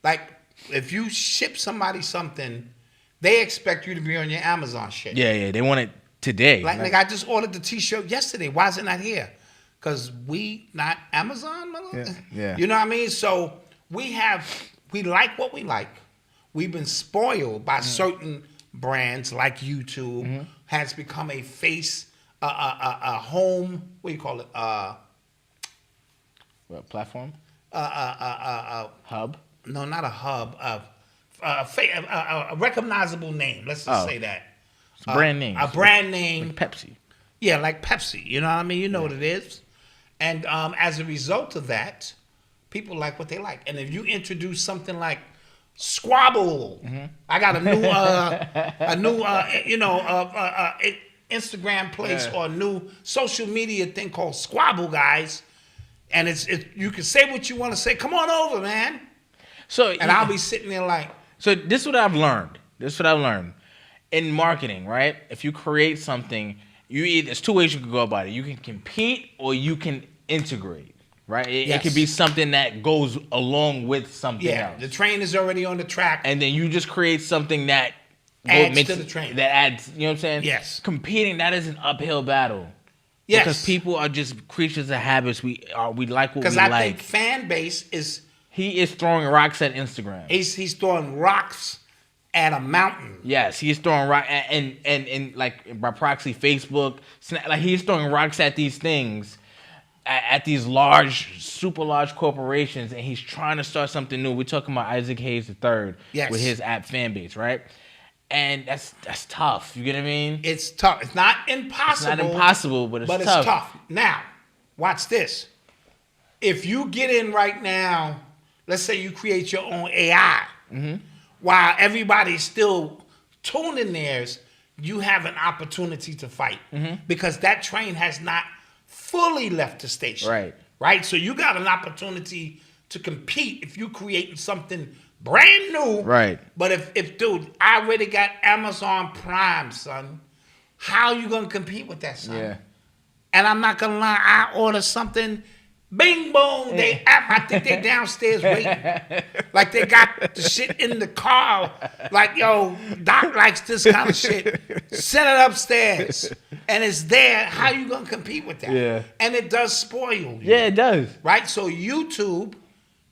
Like, if you ship somebody something, they expect you to be on your Amazon shit. Yeah. They want it today. Like I just ordered the T-shirt yesterday. Why is it not here? Because we not Amazon, mother? Yeah. You know what I mean? So we like what we like. We've been spoiled by certain brands like YouTube has become a face, a home, what do you call it? What, platform? Hub? No, not a hub. A recognizable name. Let's just say that. It's a brand name. A brand name. Like Pepsi. Yeah, like Pepsi. You know what I mean? You know what it is. And as a result of that, people like what they like. And if you introduce something like Squabble, I got a new Instagram place or a new social media thing called Squabble, guys. And it's you can say what you want to say. Come on over, man. I'll be sitting there like. So this is what I've learned. In marketing, right? If you create something, there's 2 ways you can go about it. You can compete or you can integrate, right? It could be something that goes along with something else. The train is already on the track. And then you just create something that adds to the train. That adds, you know what I'm saying? Yes. Competing, that is an uphill battle. Yes. Because people are just creatures of habits. We like what we like. Because I think fan base is... He is throwing rocks at Instagram. He's throwing rocks at a mountain. Yes, he's throwing rock and like by proxy Facebook. Like he's throwing rocks at these things, at these super large corporations, and he's trying to start something new. We're talking about Isaac Hayes III with his app fan base, right? And that's tough. You get what I mean? It's tough. It's not impossible. It's not impossible, but it's tough. Now, watch this. If you get in right now, let's say you create your own AI, while everybody's still tuning theirs, you have an opportunity to fight because that train has not fully left the station. Right? So you got an opportunity to compete if you creating something brand new. Right. But if dude, I already got Amazon Prime, son. How you gonna compete with that, son? Yeah. And I'm not gonna lie, I order something, bing boom, I think they downstairs waiting. Like they got the shit in the car. Like, yo, Doc likes this kind of shit. Send it upstairs. And it's there. How you gonna compete with that? Yeah. And it does spoil you. Yeah, it does. Right? So YouTube,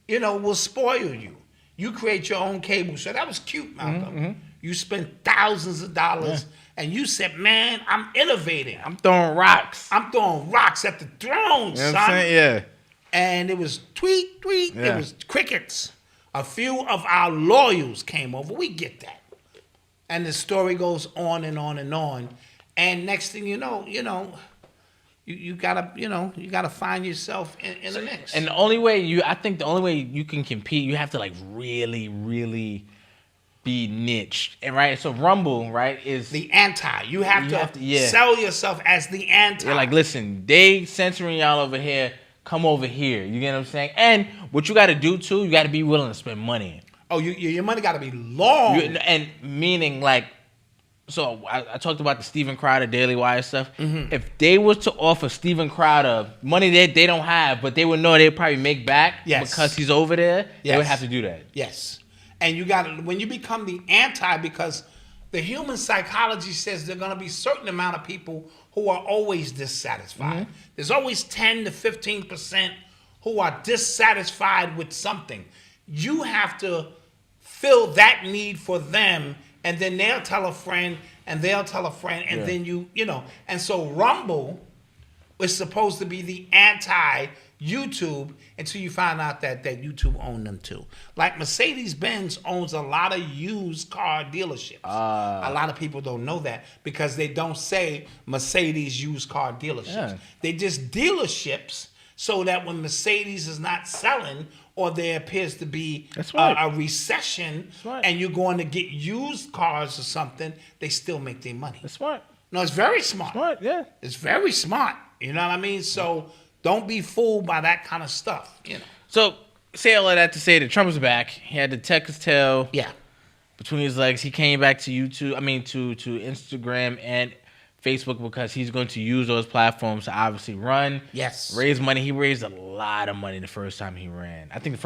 will spoil you. You create your own cable show. That was cute, Malcolm. You spent thousands of dollars and you said, man, I'm innovating. I'm throwing rocks. I'm throwing rocks at the throne, son. What I'm saying? Yeah. And it was tweet, tweet. Yeah. It was crickets. A few of our loyals came over. We get that. And the story goes on and on and on. And next thing you know, you gotta find yourself in the mix. And the only way you can compete, you have to like really, really be niched. And right, so Rumble, right, is the anti. You have to sell yourself as the anti. You're like, listen, they censoring y'all over here. Come over here. You get what I'm saying? And what you got to do too, you got to be willing to spend money. Oh, your money got to be long. And meaning like, so I talked about the Steven Crowder Daily Wire stuff. Mm-hmm. If they was to offer Steven Crowder money that they don't have, but they would know they'd probably make back because he's over there, they would have to do that. Yes. And you got to, when you become the anti, because the human psychology says there are going to be a certain amount of people who are always dissatisfied. Mm-hmm. There's always 10 to 15% who are dissatisfied with something. You have to fill that need for them, and then they'll tell a friend, and they'll tell a friend, and then you know. And so Rumble is supposed to be the anti-YouTube until you find out that YouTube owned them too. Like Mercedes-Benz owns a lot of used car dealerships. A lot of people don't know that because they don't say Mercedes used car dealerships. Yeah. They just dealerships so that when Mercedes is not selling or there appears to be a recession and you're going to get used cars or something, they still make their money. That's smart. No, it's very smart. Smart, yeah. It's very smart. You know what I mean? So don't be fooled by that kind of stuff. You know. So say all of that to say that Trump is back. He had to tuck his tail between his legs. He came back to YouTube. I mean to Instagram and Facebook because he's going to use those platforms to obviously run. Yes. Raise money. He raised a lot of money the first time he ran. I think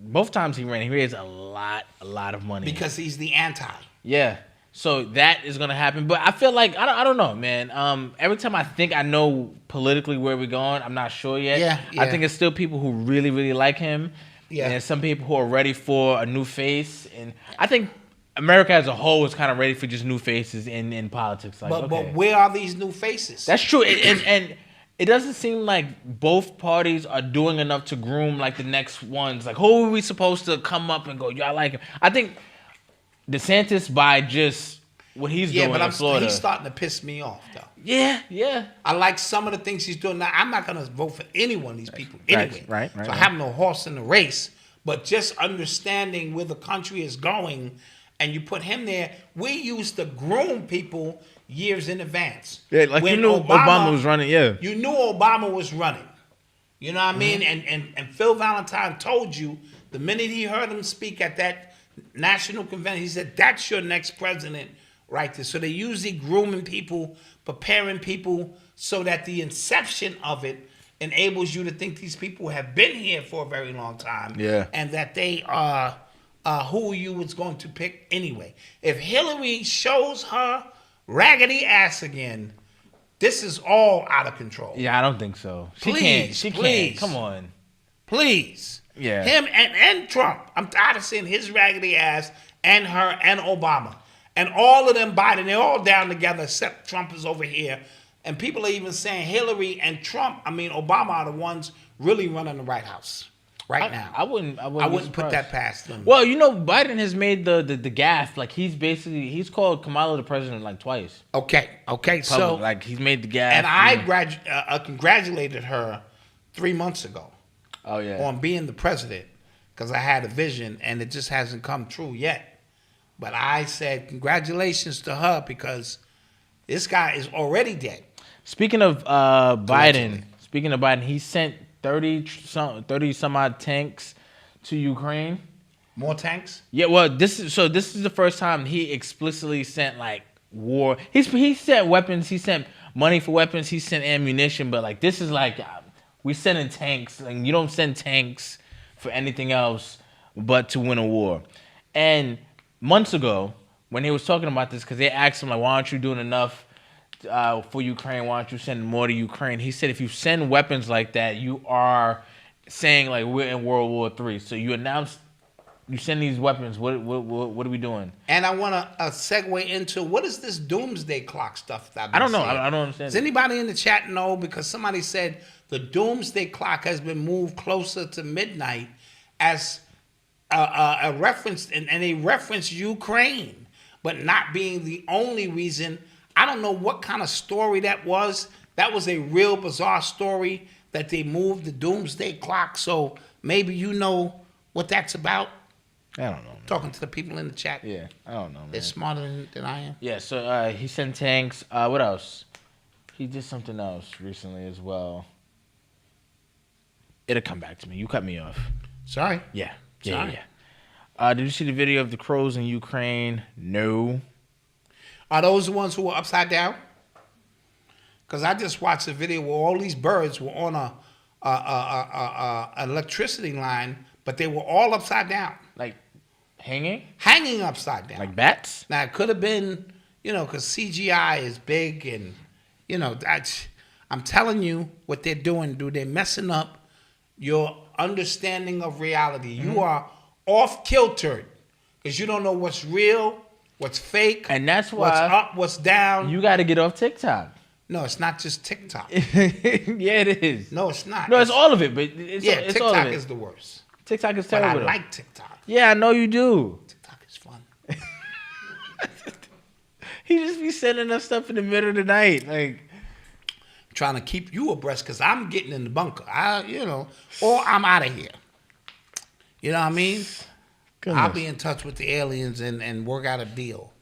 both times he ran, he raised a lot of money. Because he's the anti. Yeah. So that is gonna happen, but I feel like I don't know, man. Every time I think I know politically where we're going, I'm not sure yet. Yeah. I think it's still people who really, really like him. Yeah. And some people who are ready for a new face, and I think America as a whole is kind of ready for just new faces in politics. Like, but where are these new faces? That's true, and it doesn't seem like both parties are doing enough to groom like the next ones. Like, who are we supposed to come up and go? Yeah, I like him. I think DeSantis, by just what he's doing in Florida. He's starting to piss me off, though. Yeah. I like some of the things he's doing. Now, I'm not going to vote for any one of these people anyway. Right. So I have no horse in the race. But just understanding where the country is going, and you put him there, we used to groom people years in advance. Yeah, like when you knew Obama was running, You knew Obama was running. You know what I mean? And Phil Valentine told you, the minute he heard him speak at that national convention, he said, that's your next president right there. So they're usually grooming people, preparing people so that the inception of it enables you to think these people have been here for a very long time. Yeah. And that they are who you was going to pick anyway. If Hillary shows her raggedy ass again, this is all out of control. Yeah, I don't think so. She can't. Come on. Please. Yeah. Him and Trump. I'm tired of seeing his raggedy ass and her and Obama. And all of them Biden, they're all down together except Trump is over here. And people are even saying Hillary and Obama are the ones really running the White House now. I wouldn't put that past them. Well, Biden has made the gaffe. Like, he's called Kamala the president like twice. Okay. So like, he's made the gaffe. And I congratulated her 3 months ago. Oh, yeah. On being the president, because I had a vision and it just hasn't come true yet. But I said congratulations to her because this guy is already dead. Speaking of Biden, he sent 30 some odd tanks to Ukraine. More tanks? Yeah. Well, this is the first time he explicitly sent like war. He sent weapons. He sent money for weapons. He sent ammunition. But like this is like. We sending tanks, and you don't send tanks for anything else but to win a war. And months ago, when he was talking about this, because they asked him, like, why aren't you doing enough for Ukraine? Why aren't you sending more to Ukraine? He said, if you send weapons like that, you are saying, like, we're in World War III. So you announced you send these weapons. What are we doing? And I want to segue into, what is this doomsday clock stuff that I don't know. I don't understand. Does anybody in the chat know? Because somebody said the doomsday clock has been moved closer to midnight as a reference, and they reference Ukraine, but not being the only reason. I don't know what kind of story that was That was a real bizarre story that they moved the doomsday clock. So maybe you know what that's about. I don't know. Man. Talking to the people in the chat. Yeah, I don't know, man. They're smarter than I am. Yeah, so he sent tanks. What else? He did something else recently as well. It'll come back to me. You cut me off. Sorry. Yeah. Sorry. Did you see the video of the crows in Ukraine? No. Are those the ones who were upside down? Because I just watched a video where all these birds were on an electricity line, but they were all upside down. Like hanging? Hanging upside down. Like bats? Now, it could have been, because CGI is big and, I'm telling you what they're doing, dude. They're messing up your understanding of reality. Mm-hmm. You are off kiltered because you don't know what's real, what's fake, and that's why what's up, what's down. You got to get off TikTok. No, it's not just TikTok. Yeah, it is. No, it's not. No, it's all of it. But it's TikTok all of it. is the worst. TikTok is terrible. But I like TikTok. Yeah, I know you do. TikTok is fun. He just be sending us stuff in the middle of the night, like trying to keep you abreast because I'm getting in the bunker. Or I'm out of here. You know what I mean? Goodness. I'll be in touch with the aliens and work out a deal.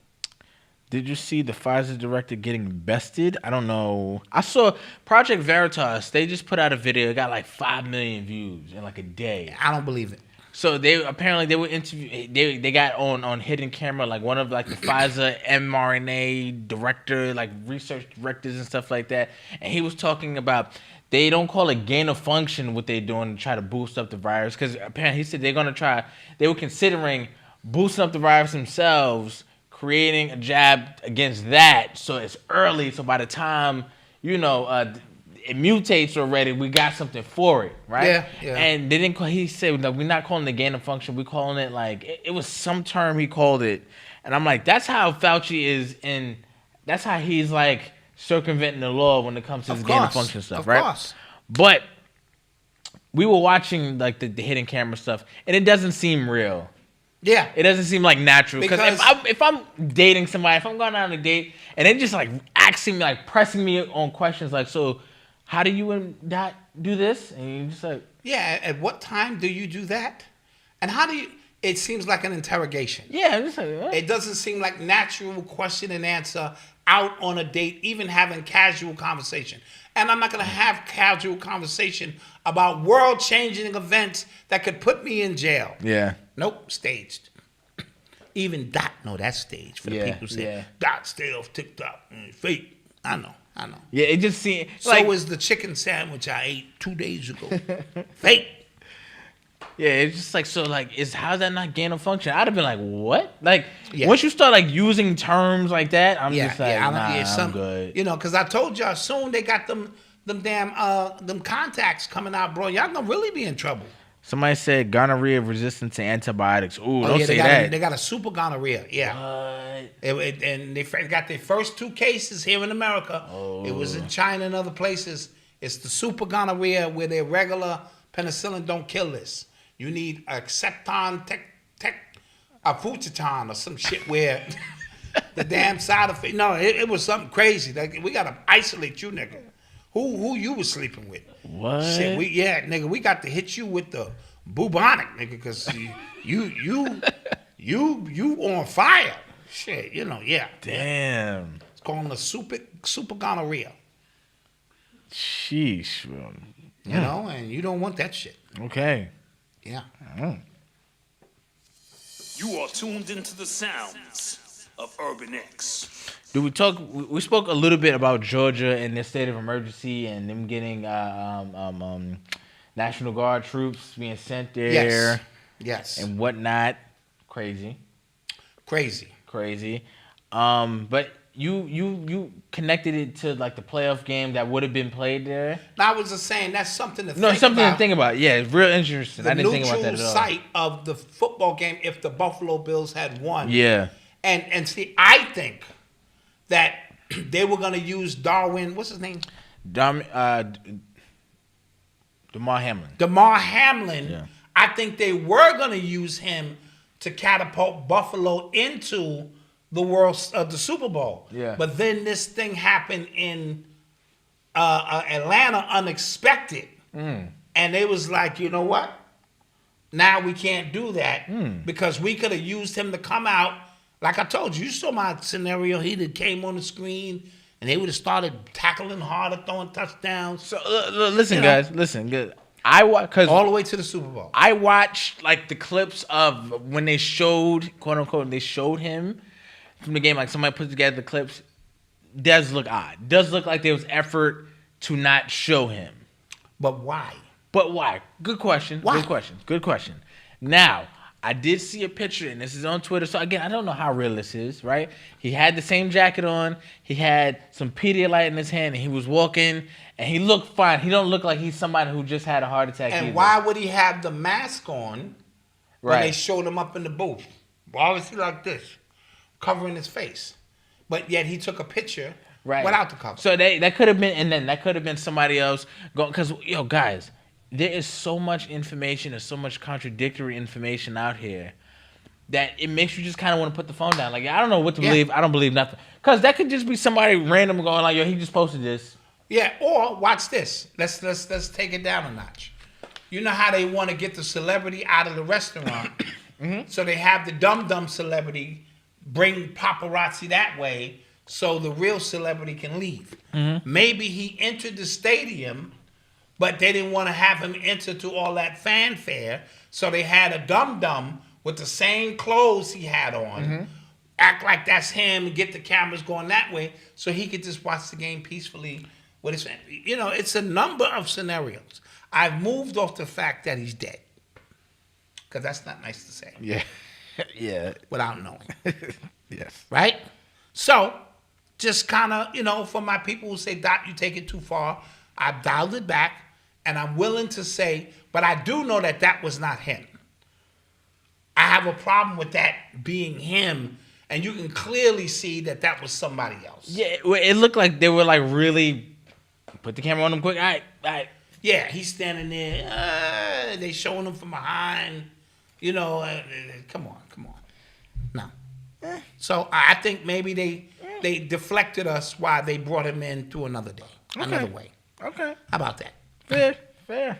Did you see the Pfizer director getting bested? I don't know. I saw Project Veritas. They just put out a video. It got like 5 million views in like a day. I don't believe it. So they were interviewed. They got on hidden camera like one of like the Pfizer mRNA director, like research directors and stuff like that. And he was talking about they don't call it gain of function what they're doing to try to boost up the virus, because apparently he said they were considering boosting up the virus themselves, creating a jab against that, so it's early. So by the time it mutates already, we got something for it, right? Yeah. And they didn't call. He said that we're not calling it gain of function. We're calling it like it was some term he called it, and I'm like, that's how Fauci is in. That's how he's like circumventing the law when it comes to this gain of function stuff, right? Of course. But we were watching like the hidden camera stuff, and it doesn't seem real. Yeah, it doesn't seem like natural. Because if I'm dating somebody, if I'm going out on a date, and they just like asking me, like pressing me on questions, like, so how do you and that do this? And you're just like, yeah. At what time do you do that? And how do you? It seems like an interrogation. Yeah, I'm just like, what? It doesn't seem like natural question and answer out on a date, even having casual conversation. And I'm not going to have casual conversation about world-changing events that could put me in jail. Yeah. Nope, staged. Even Dot, no, that's staged. For the people who say, Dot, stay off TikTok. Fake. I know. Yeah, it just seemed so was the chicken sandwich I ate 2 days ago. Fake. Yeah, it's just like, so like, how's that not gain of function? I'd have been like, what? Like, once you start like using terms like that, I'm just like, I'm good. Because I told y'all soon they got them damn contacts coming out, bro. Y'all gonna really be in trouble. Somebody said gonorrhea resistant to antibiotics. Ooh, don't say that. They got a super gonorrhea. Yeah. And they got their first 2 cases here in America. Oh. It was in China and other places. It's the super gonorrhea where their regular penicillin don't kill this. You need Accepton, Afuciton or some shit where the damn side effect. No, it was something crazy. Like, we gotta isolate you, nigga. Who you was sleeping with? What? Shit, nigga, we got to hit you with the bubonic, nigga, because you on fire. Shit, yeah. Damn. It's called the super gonorrhea. Sheesh, bro. And you don't want that shit. Okay. Yeah. You are tuned into the sounds of Urban X. We spoke a little bit about Georgia and their state of emergency and them getting National Guard troops being sent there. Yes. And whatnot. Crazy. But you connected it to like the playoff game that would have been played there. I was just saying that's something to think about. No, something to think about. Yeah, it's real interesting. I didn't think about that at all. The neutral site of the football game if the Buffalo Bills had won. Yeah. And see, I think that they were going to use Darwin. What's his name? Damar Hamlin. Damar Hamlin. Yeah. I think they were going to use him to catapult Buffalo into the Super Bowl. Yeah. But then this thing happened in Atlanta unexpected, and they was like, you know what? Now we can't do that because we could have used him to come out. Like I told you, you saw my scenario. He that came on the screen, and they would have started tackling harder, throwing touchdowns. So listen, guys, listen. Good. I cause all the way to the Super Bowl. I watched like the clips of when they showed, quote unquote, they showed him from the game. Like somebody put together the clips. Does look odd. Does look like there was effort to not show him. But why? But why? Good question. Why? Good question. Good question. Now, I did see a picture, and this is on Twitter. So again, I don't know how real this is, right? He had the same jacket on. He had some Pedialyte in his hand, and he was walking, and he looked fine. He don't look like he's somebody who just had a heart attack. And either. why would he have the mask on when they showed him up in the booth? Why was he like this, covering his face? But yet he took a picture without the cover. So that could have been, and then that could have been somebody else going. Because guys. There is so much information, there's so much contradictory information out here that it makes you just kind of want to put the phone down. Like, I don't know what to believe. I don't believe nothing. Because that could just be somebody random going like, yo, he just posted this. Yeah, or watch this. Let's take it down a notch. You know how they want to get the celebrity out of the restaurant. So they have the dumb celebrity bring paparazzi that way so the real celebrity can leave. Maybe he entered the stadium, but they didn't want to have him enter to all that fanfare, so they had a dum-dum with the same clothes he had on, act like that's him, and get the cameras going that way, so he could just watch the game peacefully with his family. You know, it's a number of scenarios. I've moved off the fact that he's dead, because that's not nice to say. Yeah. Without knowing. Yes. Right? So, just kind of, for my people who say, Doc, you take it too far, I've dialed it back. And I'm willing to say, but I do know that was not him. I have a problem with that being him, and you can clearly see that was somebody else. Yeah, it looked like they were like really put the camera on him quick. All right. Yeah, he's standing there. They showing him from behind. Come on. No. So I think maybe they deflected us while they brought him in through another day, another way. Okay. How about that? Fair.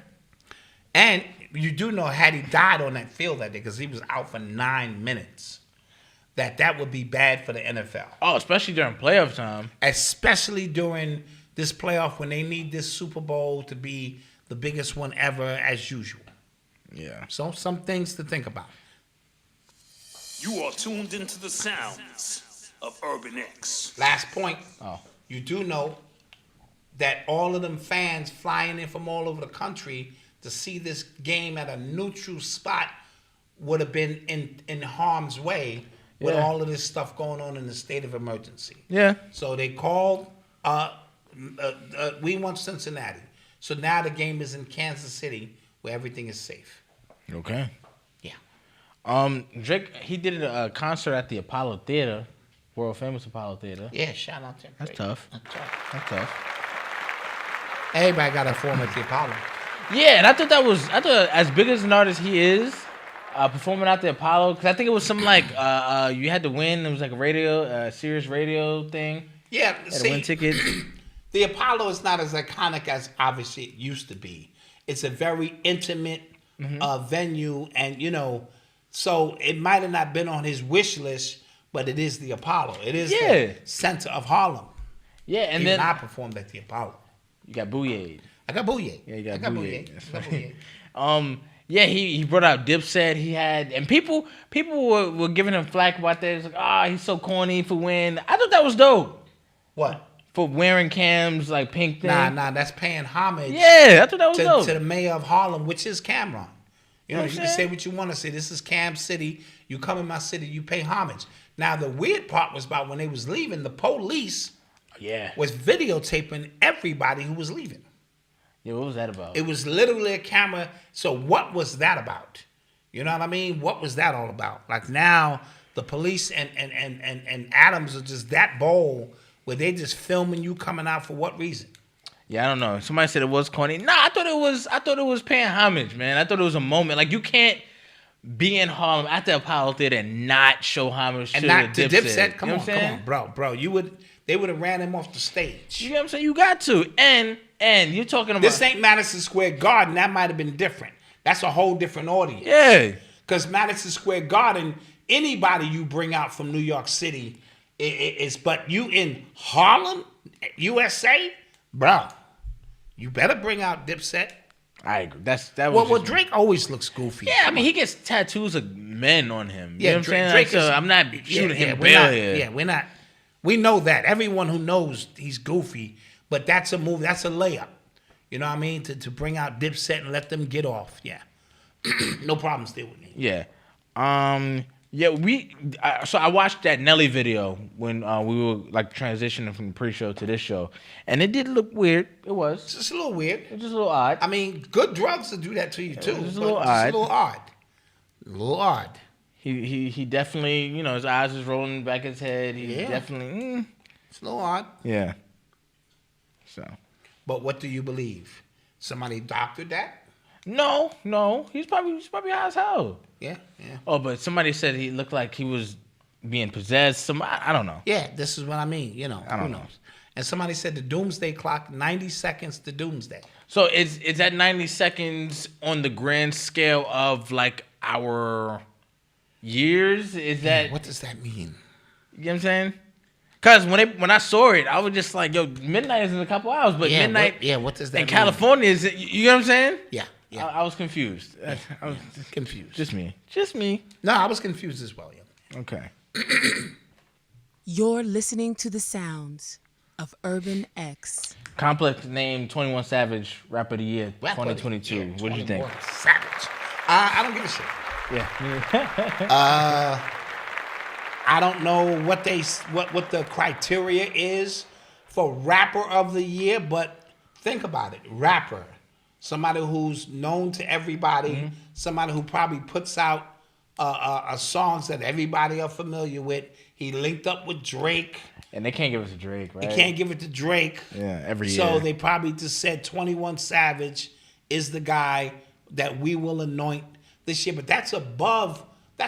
And you do know, had he died on that field that day, because he was out for 9 minutes, that would be bad for the NFL. Oh, especially during playoff time. Especially during this playoff when they need this Super Bowl to be the biggest one ever, as usual. Yeah. So some things to think about. You are tuned into the sounds of Urban X. Last point. Oh. You do know that all of them fans flying in from all over the country to see this game at a neutral spot would have been in harm's way with all of this stuff going on in the state of emergency. Yeah. So they called, we want Cincinnati. So now the game is in Kansas City where everything is safe. Okay. Yeah. Drake, he did a concert at the Apollo Theater, world famous Apollo Theater. Yeah, shout out to him. That's tough. That's tough. Everybody got to perform at the Apollo. Yeah, and I thought as big as an artist he is, performing at the Apollo, because I think it was something like you had to win. It was like a Sirius radio thing. Yeah, you had to win tickets. The Apollo is not as iconic as obviously it used to be. It's a very intimate venue, and so it might have not been on his wish list, but it is the Apollo. It is the center of Harlem. Yeah, and then I performed at the Apollo. You got Booyah. I got Booyah. Yeah, you got Booyah. Yeah, he brought out Dipset. He had, and people were giving him flack about that. It's like, he's so corny for wearing. I thought that was dope. What? For wearing Cam's like pink thing. Nah, that's paying homage. Yeah, I thought that was dope. To the mayor of Harlem, which is Cameron. You can say what you want to say. This is Cam City. You come in my city, you pay homage. Now the weird part was about when they was leaving, the police was videotaping everybody who was leaving. Yeah, what was that about? It was literally a camera. So what was that about? You know what I mean? What was that all about? Like now the police and Adams are just that bold where they just filming you coming out for what reason? Yeah, I don't know. Somebody said it was corny. Nah, I thought it was paying homage, man. I thought it was a moment. Like you can't be in Harlem at the Apollo Theater and not show homage And to not the to Dipset. You know what I'm saying? bro. They would have ran him off the stage. You know what I'm saying? You got to. And you're talking about This ain't Madison Square Garden. That might have been different. That's a whole different audience. Yeah. Because Madison Square Garden, anybody you bring out from New York City is, but you in Harlem, USA, bro, you better bring out Dipset. I agree. That was Well, Drake always looks goofy. Yeah, I mean, he gets tattoos of men on him. You know what I'm saying? Drake Like, so I'm not shooting him bail here. Yeah, we're not. We know that. Everyone who knows he's goofy, but that's a move. That's a layup. You know what I mean? To bring out Dipset and let them get off. Yeah. No problem still with me. Yeah. So I watched that Nelly video when we were like transitioning from the pre-show to this show, and it did look weird. It was. It's just a little weird. It's just a little odd. I mean, good drugs will do that to you too. It's Just a little odd. a little odd. A little odd. He definitely, his eyes was rolling back his head. He definitely. It's a little odd. Yeah. So. But what do you believe? Somebody doctored that? No. He's probably high as hell. Yeah. Oh, but somebody said he looked like he was being possessed. I don't know. Yeah, this is what I mean. I don't who know. knows? And somebody said the doomsday clock, 90 seconds to doomsday. So is that 90 seconds on the grand scale of like our years? Is that what does that mean? You know what I'm saying? Because when I saw it, I was just like, yo, midnight is in a couple hours, but midnight what does that mean? in California is, you know what I'm saying? Yeah. I was confused. I was confused. Just me. No, I was confused as well, yeah. Okay. You're listening to the sounds of Urban X. Complex named 21 Savage Rapper of the Year 2022. Yeah, What do you think? Savage. I don't give a shit. Yeah. I don't know what the criteria is for Rapper of the Year, but think about it. Rapper. Somebody who's known to everybody. Somebody who probably puts out songs that everybody are familiar with. He linked up with Drake. And they can't give it to Drake, right? They can't give it to Drake. Yeah, every year. So they probably just said 21 Savage is the guy that we will anoint this year. But that's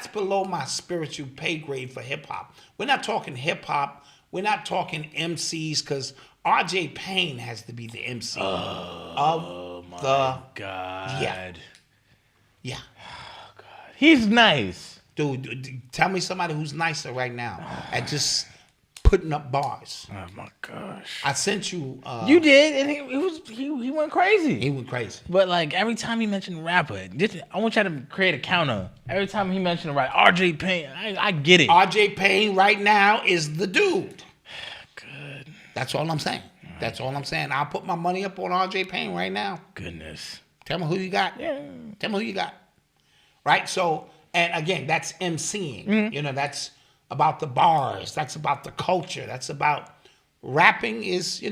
below my spiritual pay grade for hip hop. We're not talking hip hop. We're not talking MCs because RJ Payne has to be the MC of the God. Yeah. Oh, God. He's nice. Dude, tell me somebody who's nicer right now at just putting up bars. Oh my gosh. I sent you. You did, and he went crazy. He went crazy. But like every time he mentioned rapper, I want you to create a counter. Every time he mentioned a rapper, RJ Payne, I get it. RJ Payne right now is the dude. Good. That's all I'm saying. That's all I'm saying. I'll put my money up on RJ Payne right now. Goodness. Tell me who you got. Yeah. Tell me who you got. Right? So, and again, that's MCing. That's about the bars. That's about the culture. That's about rapping is,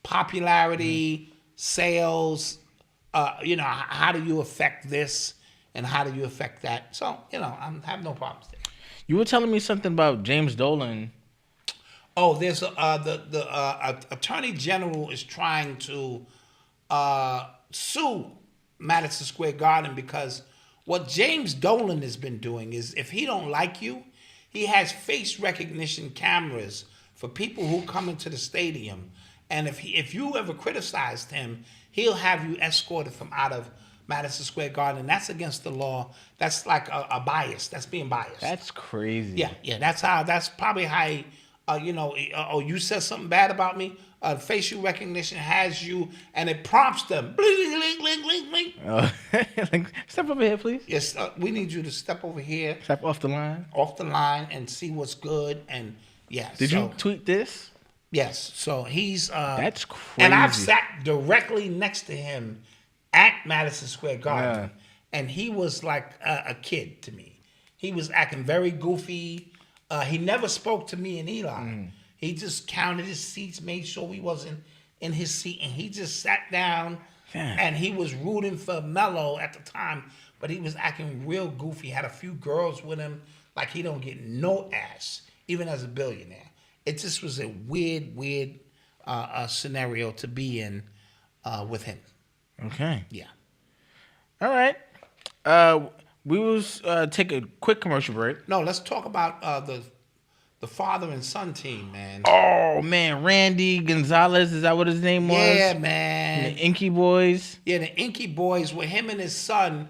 popularity, sales. How do you affect this and how do you affect that? So, I have no problems there. You were telling me something about James Dolan. Oh, there's the Attorney General is trying to sue Madison Square Garden because what James Dolan has been doing is if he don't like you, he has face recognition cameras for people who come into the stadium, and if you ever criticized him, he'll have you escorted from out of Madison Square Garden. And that's against the law. That's like a bias. That's being biased. That's crazy. Yeah. That's probably how he, you said something bad about me. Facial recognition has you, and it prompts them. Bling, bling, bling, bling, bling. Like, step over here, please. Yes, we need you to step over here. Step off the line. Off the line and see what's good. And yeah. Did you tweet this? Yes. So he's. That's crazy. And I've sat directly next to him at Madison Square Garden, and he was like a kid to me. He was acting very goofy. He never spoke to me and Eli. He just counted his seats, made sure he wasn't in his seat, and he just sat down. And he was rooting for Mello at the time, but he was acting real goofy. Had a few girls with him, like he don't get no ass, even as a billionaire. It just was a weird scenario to be in with him. Okay. Yeah. All right. We will take a quick commercial break. No, let's talk about the father and son team, man. Oh man, Randy Gonzalez, is that what his name was? Yeah, man. And the Inky Boys. Yeah, the Inky Boys with him and his son.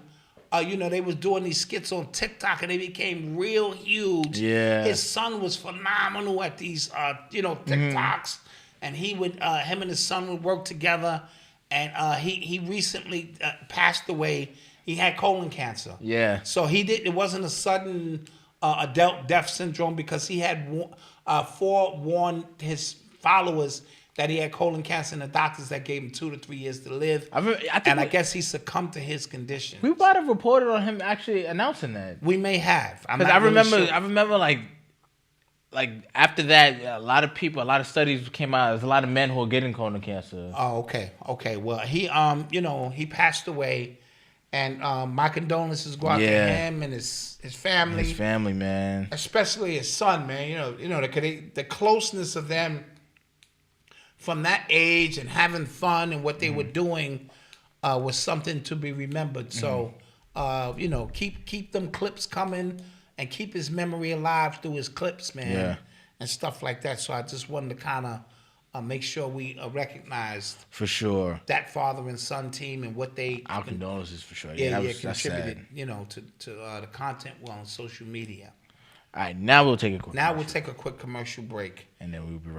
They was doing these skits on TikTok and they became real huge. Yeah. His son was phenomenal at these, TikToks, and he would, him and his son would work together. And he recently passed away. He had colon cancer. Yeah. So it wasn't a sudden adult death syndrome because he had forewarned his followers that he had colon cancer and the doctors that gave him 2 to 3 years to live. I guess he succumbed to his condition. We might have reported on him actually announcing that. We may have. Because I remember like after that, a lot of studies came out. There's a lot of men who are getting colon cancer. Oh, okay. Well, he passed away, and my condolences go out to him and his family. His family, man. Especially his son, man. The closeness of them from that age and having fun and what they were doing was something to be remembered. So, keep them clips coming. And keep his memory alive through his clips, man, and stuff like that. So I just wanted to kind of make sure we recognized for sure that father and son team and what they our condolences for sure. Contributed, to the content on social media. All right, now we'll take a quick commercial break, and then we'll be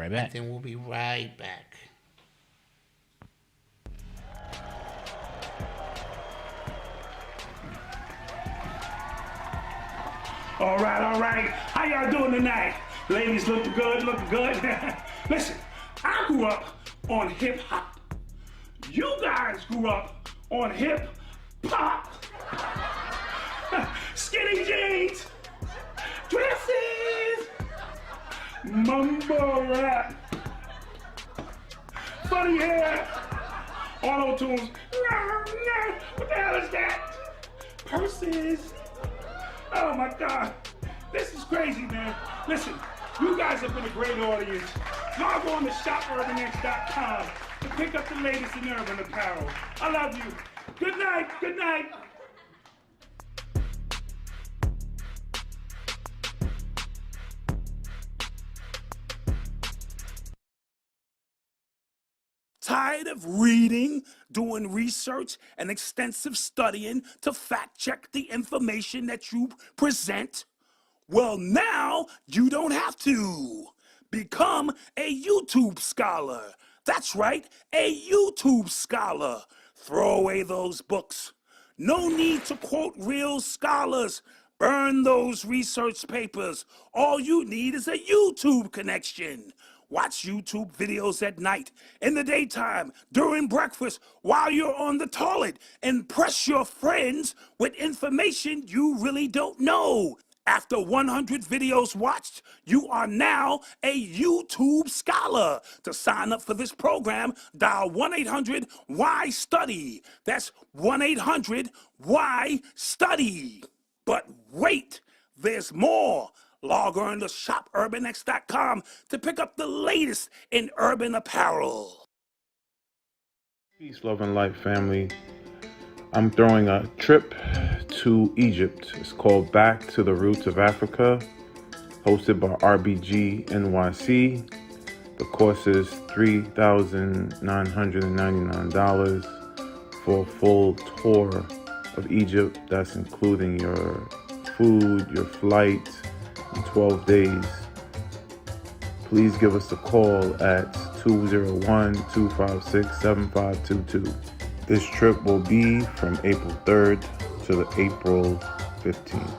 right back. All right. How y'all doing tonight? Ladies look good. Listen, I grew up on hip hop. You guys grew up on hip hop. Skinny jeans, dresses, mumble rap, funny hair, auto tunes. What the hell is that? Purses. Oh my God, this is crazy, man. Listen, you guys have been a great audience. Log on to shopurbanx.com to pick up the latest in urban apparel. I love you. Good night. Tired of reading, doing research, and extensive studying to fact check the information that you present? Well, now you don't have to. Become a YouTube scholar. That's right, a YouTube scholar. Throw away those books. No need to quote real scholars. Burn those research papers. All you need is a YouTube connection. Watch YouTube videos at night, in the daytime, during breakfast, while you're on the toilet. Impress your friends with information you really don't know. After 100 videos watched, you are now a YouTube scholar. To sign up for this program, dial 1-800-WHY-STUDY. That's 1-800-WHY-STUDY. But wait, there's more. Log on to shopurbanx.com to pick up the latest in urban apparel. Peace, love, and light, family. I'm throwing a trip to Egypt. It's called Back to the Roots of Africa, hosted by RBG NYC. The cost is $3,999 for a full tour of Egypt. That's including your food, your flight, in 12 days. Please give us a call at 201-256-7522. This trip will be from April 3rd to the April 15th.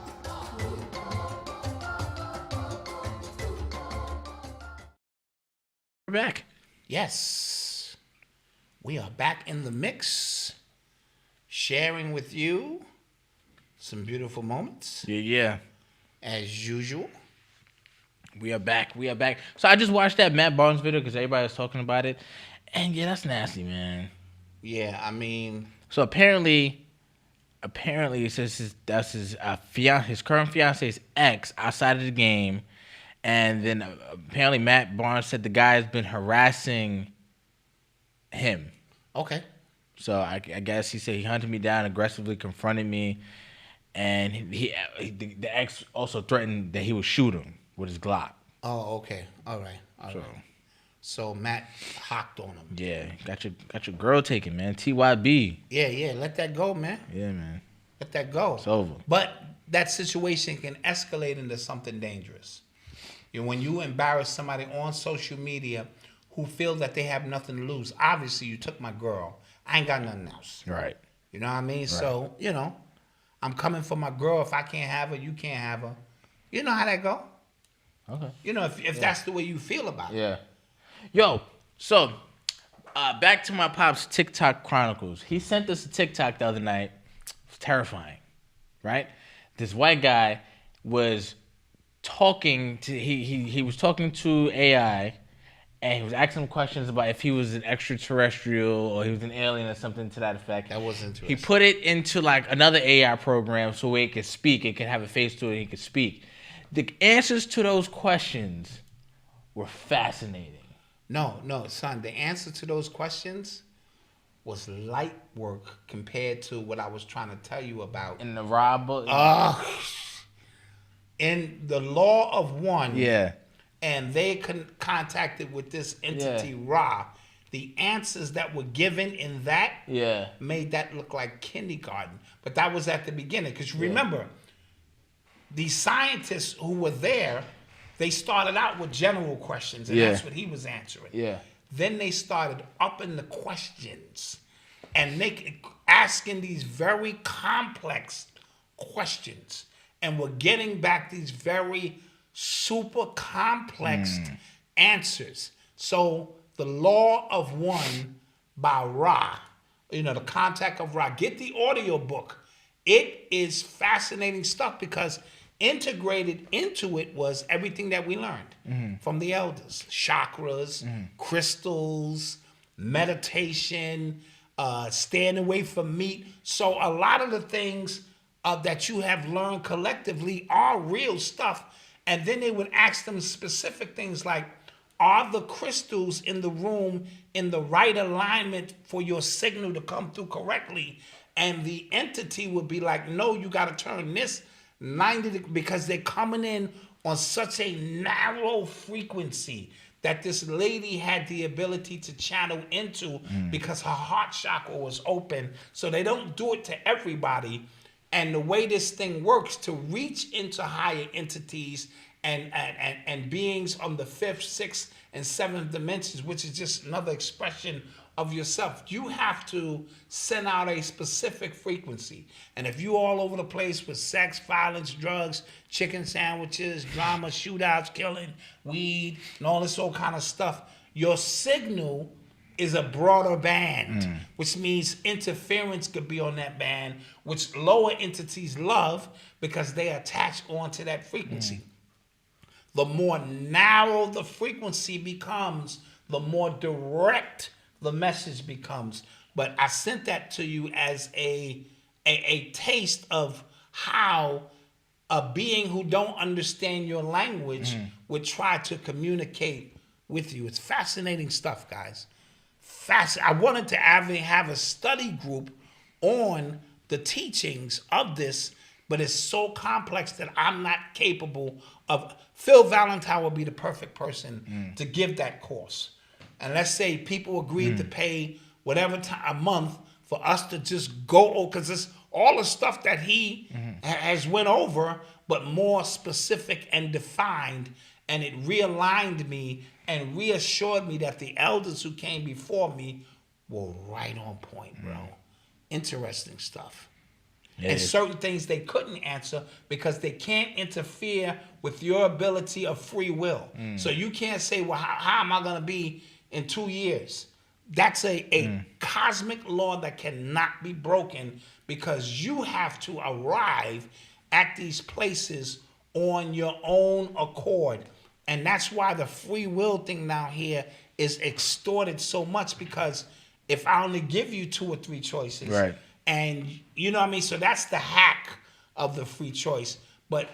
We're back. Yes. We are back in the mix, sharing with you some beautiful moments. Yeah. As usual. We are back. So I just watched that Matt Barnes video because everybody was talking about it. And yeah, that's nasty, man. Yeah, I mean. So apparently it says his current fiance's ex outside of the game. And then apparently Matt Barnes said the guy has been harassing him. Okay. So I guess he said he hunted me down, aggressively confronted me. and the ex also threatened that he would shoot him with his Glock. Oh, okay. All right. So Matt hocked on him. Yeah, got your girl taken, man. TYB. Yeah. Let that go, man. Yeah, man. Let that go. It's over. But that situation can escalate into something dangerous. When you embarrass somebody on social media who feel that they have nothing to lose, obviously you took my girl. I ain't got nothing else. Right. You know what I mean? Right. So, I'm coming for my girl. If I can't have her, you can't have her. You know how that go. Okay. If that's the way you feel about it. Yeah. Yo, so back to my pop's TikTok chronicles. He sent us a TikTok the other night. It was terrifying, right? This white guy was talking to he was talking to AI, and he was asking him questions about if he was an extraterrestrial or he was an alien or something to that effect. That was interesting. He put it into like another AI program so it could speak. It could have a face to it. And he could speak. The answers to those questions were fascinating. No, son. The answer to those questions was light work compared to what I was trying to tell you about. In the Ra book? In the Law of One. Yeah. And they contacted with this entity, Ra. The answers that were given in that made that look like kindergarten. But that was at the beginning. Because remember, the scientists who were there, they started out with general questions, and that's what he was answering. Yeah. Then they started upping the questions and asking these very complex questions, and we're getting back these very super complex answers. So the Law of One by Ra, the Contact of Ra. Get the audio book. It is fascinating stuff because integrated into it was everything that we learned from the elders. Chakras, crystals, meditation, staying away from meat. So a lot of the things that you have learned collectively are real stuff. And then they would ask them specific things like, are the crystals in the room in the right alignment for your signal to come through correctly? And the entity would be like, no, you got to turn this 90 because they're coming in on such a narrow frequency that this lady had the ability to channel into because her heart chakra was open. So they don't do it to everybody. And the way this thing works to reach into higher entities and beings on the 5th, 6th, and 7th dimensions, which is just another expression of yourself, you have to send out a specific frequency. And if you all over the place with sex, violence, drugs, chicken sandwiches, drama, shootouts, killing, weed, and all this old kind of stuff, your signal is a broader band, which means interference could be on that band, which lower entities love because they attach onto that frequency. The more narrow the frequency becomes, the more direct the message becomes. But I sent that to you as a taste of how a being who don't understand your language would try to communicate with you. It's fascinating stuff, guys. I wanted to have a study group on the teachings of this, but it's so complex that I'm not capable of. Phil Valentine would be the perfect person to give that course. And let's say people agreed to pay whatever a month for us to just go, because it's all the stuff that he has went over, but more specific and defined. And it realigned me and reassured me that the elders who came before me were right on point, bro. Interesting stuff. And certain things they couldn't answer because they can't interfere with your ability of free will. So you can't say, well, how am I going to be in 2 years? That's a cosmic law that cannot be broken because you have to arrive at these places on your own accord. And that's why the free will thing down here is extorted so much, because if I only give you 2 or 3 choices, right, and you know what I mean? So that's the hack of the free choice. But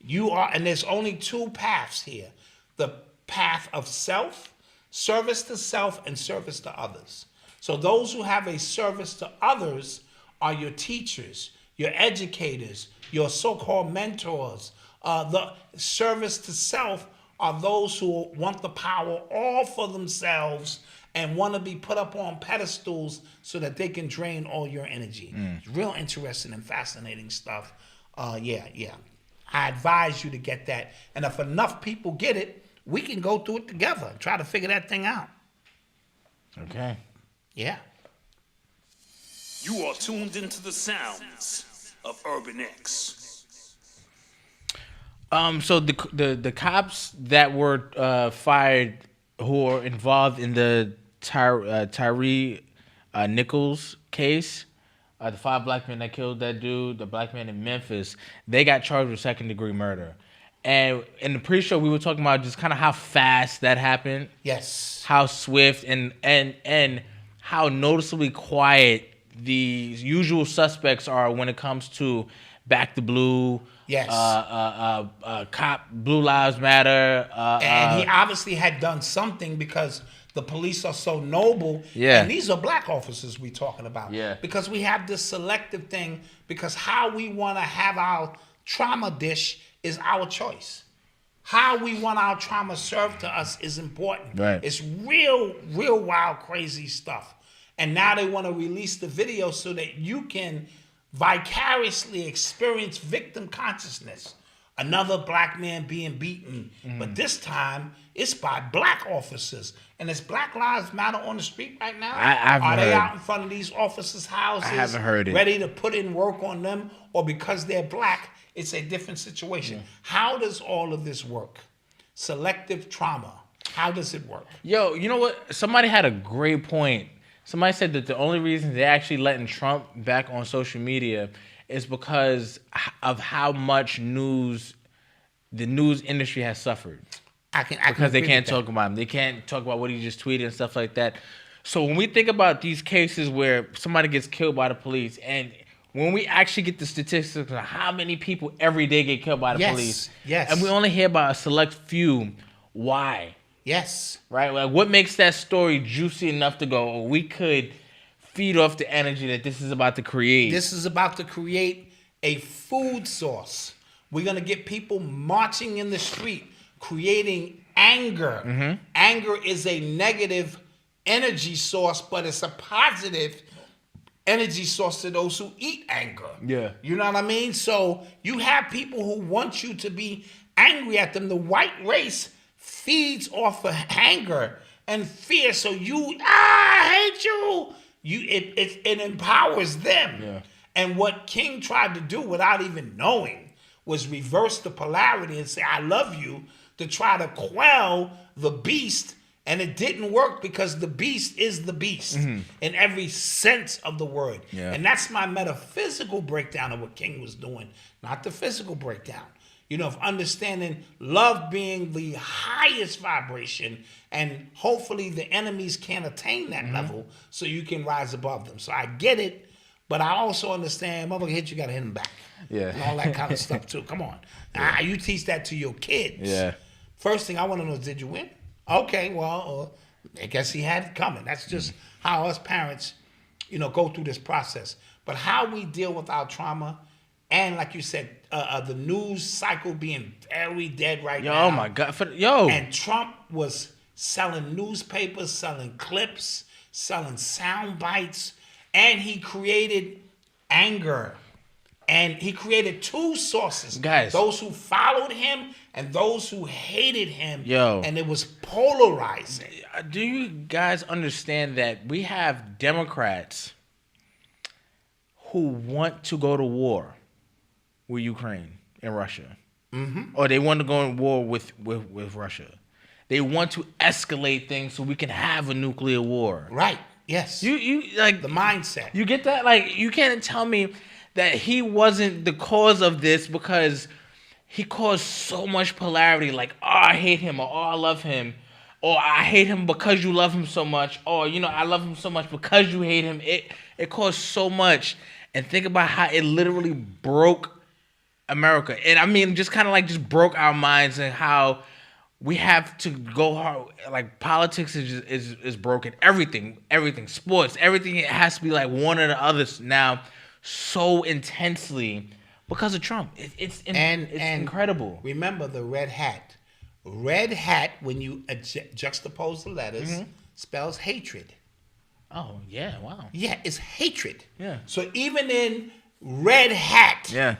and there's only 2 paths here. The path of self, service to self, and service to others. So those who have a service to others are your teachers, your educators, your so-called mentors, the service to self are those who want the power all for themselves and want to be put up on pedestals so that they can drain all your energy. It's real interesting and fascinating stuff. Yeah. I advise you to get that. And if enough people get it, we can go through it together and try to figure that thing out. Okay. Yeah. You are tuned into the sounds of Urban X. So the cops that were fired who are involved in the Tyree Nichols case, the 5 black men that killed that dude, the black man in Memphis, they got charged with 2nd-degree murder. And in the pre-show, we were talking about just kind of how fast that happened. Yes. How swift and how noticeably quiet the usual suspects are when it comes to Back the Blue. Yes. Cop, Blue Lives Matter. And he obviously had done something because the police are so noble. Yeah. And these are black officers we talking about. Yeah. Because we have this selective thing, because how we want to have our trauma dish is our choice. How we want our trauma served to us is important. Right. It's real wild, crazy stuff. And now they want to release the video so that you can vicariously experience victim consciousness. Another black man being beaten, but this time it's by black officers. And is Black Lives Matter on the street right now? Are they out in front of these officers' houses? I haven't heard it. Ready to put in work on them? Or because they're black, it's a different situation. How does all of this work? Selective trauma. How does it work? Yo, you know what? Somebody had a great point. Somebody said that the only reason they're actually letting Trump back on social media is because of how much the news industry has suffered. Because they can't talk about him. They can't talk about what he just tweeted and stuff like that. So when we think about these cases where somebody gets killed by the police, and when we actually get the statistics of how many people every day get killed by the police, and we only hear about a select few, why? Yes. Right? Like, what makes that story juicy enough to go, oh, we could feed off the energy that this is about to create? This is about to create a food source. We're going to get people marching in the street, creating anger. Mm-hmm. Anger is a negative energy source, but it's a positive energy source to those who eat anger. Yeah. You know what I mean? So you have people who want you to be angry at them. The white race feeds off of anger and fear. So I hate you. It empowers them. Yeah. And what King tried to do without even knowing was reverse the polarity and say, I love you, to try to quell the beast. And it didn't work because the beast is the beast in every sense of the word. Yeah. And that's my metaphysical breakdown of what King was doing, not the physical breakdown. You know, of understanding love being the highest vibration, and hopefully the enemies can't attain that level so you can rise above them. So I get it, but I also understand, motherfucker hit you, gotta hit him back. Yeah. And all that kind of stuff too. Come on. You teach that to your kids. Yeah. First thing I want to know is, did you win? Okay, well, I guess he had it coming. That's just how us parents, go through this process. But how we deal with our trauma, and like you said, the news cycle being very dead right now. Oh my God. And Trump was selling newspapers, selling clips, selling sound bites, and he created anger. And he created two sources. Guys. Those who followed him and those who hated him. Yo. And it was polarizing. Do you guys understand that we have Democrats who want to go to war with Ukraine and Russia? Mm-hmm. Or they want to go in war with Russia. They want to escalate things so we can have a nuclear war. Right. Yes. You like the mindset. You get that? Like, you can't tell me that he wasn't the cause of this because he caused so much polarity. Like, oh, I hate him, or oh, I love him, or I hate him because you love him so much, or I love him so much because you hate him. It caused so much. And think about how it literally broke America. And I mean, just kind of like just broke our minds, and how we have to go hard. Like, politics is broken. Everything, sports, everything. It has to be like one or the others now. so intensely because of Trump. It's incredible. Remember the red hat. Red hat, when you juxtapose the letters, spells hatred. Oh, yeah, wow. Yeah, it's hatred. Yeah. So even in red hat, Yeah.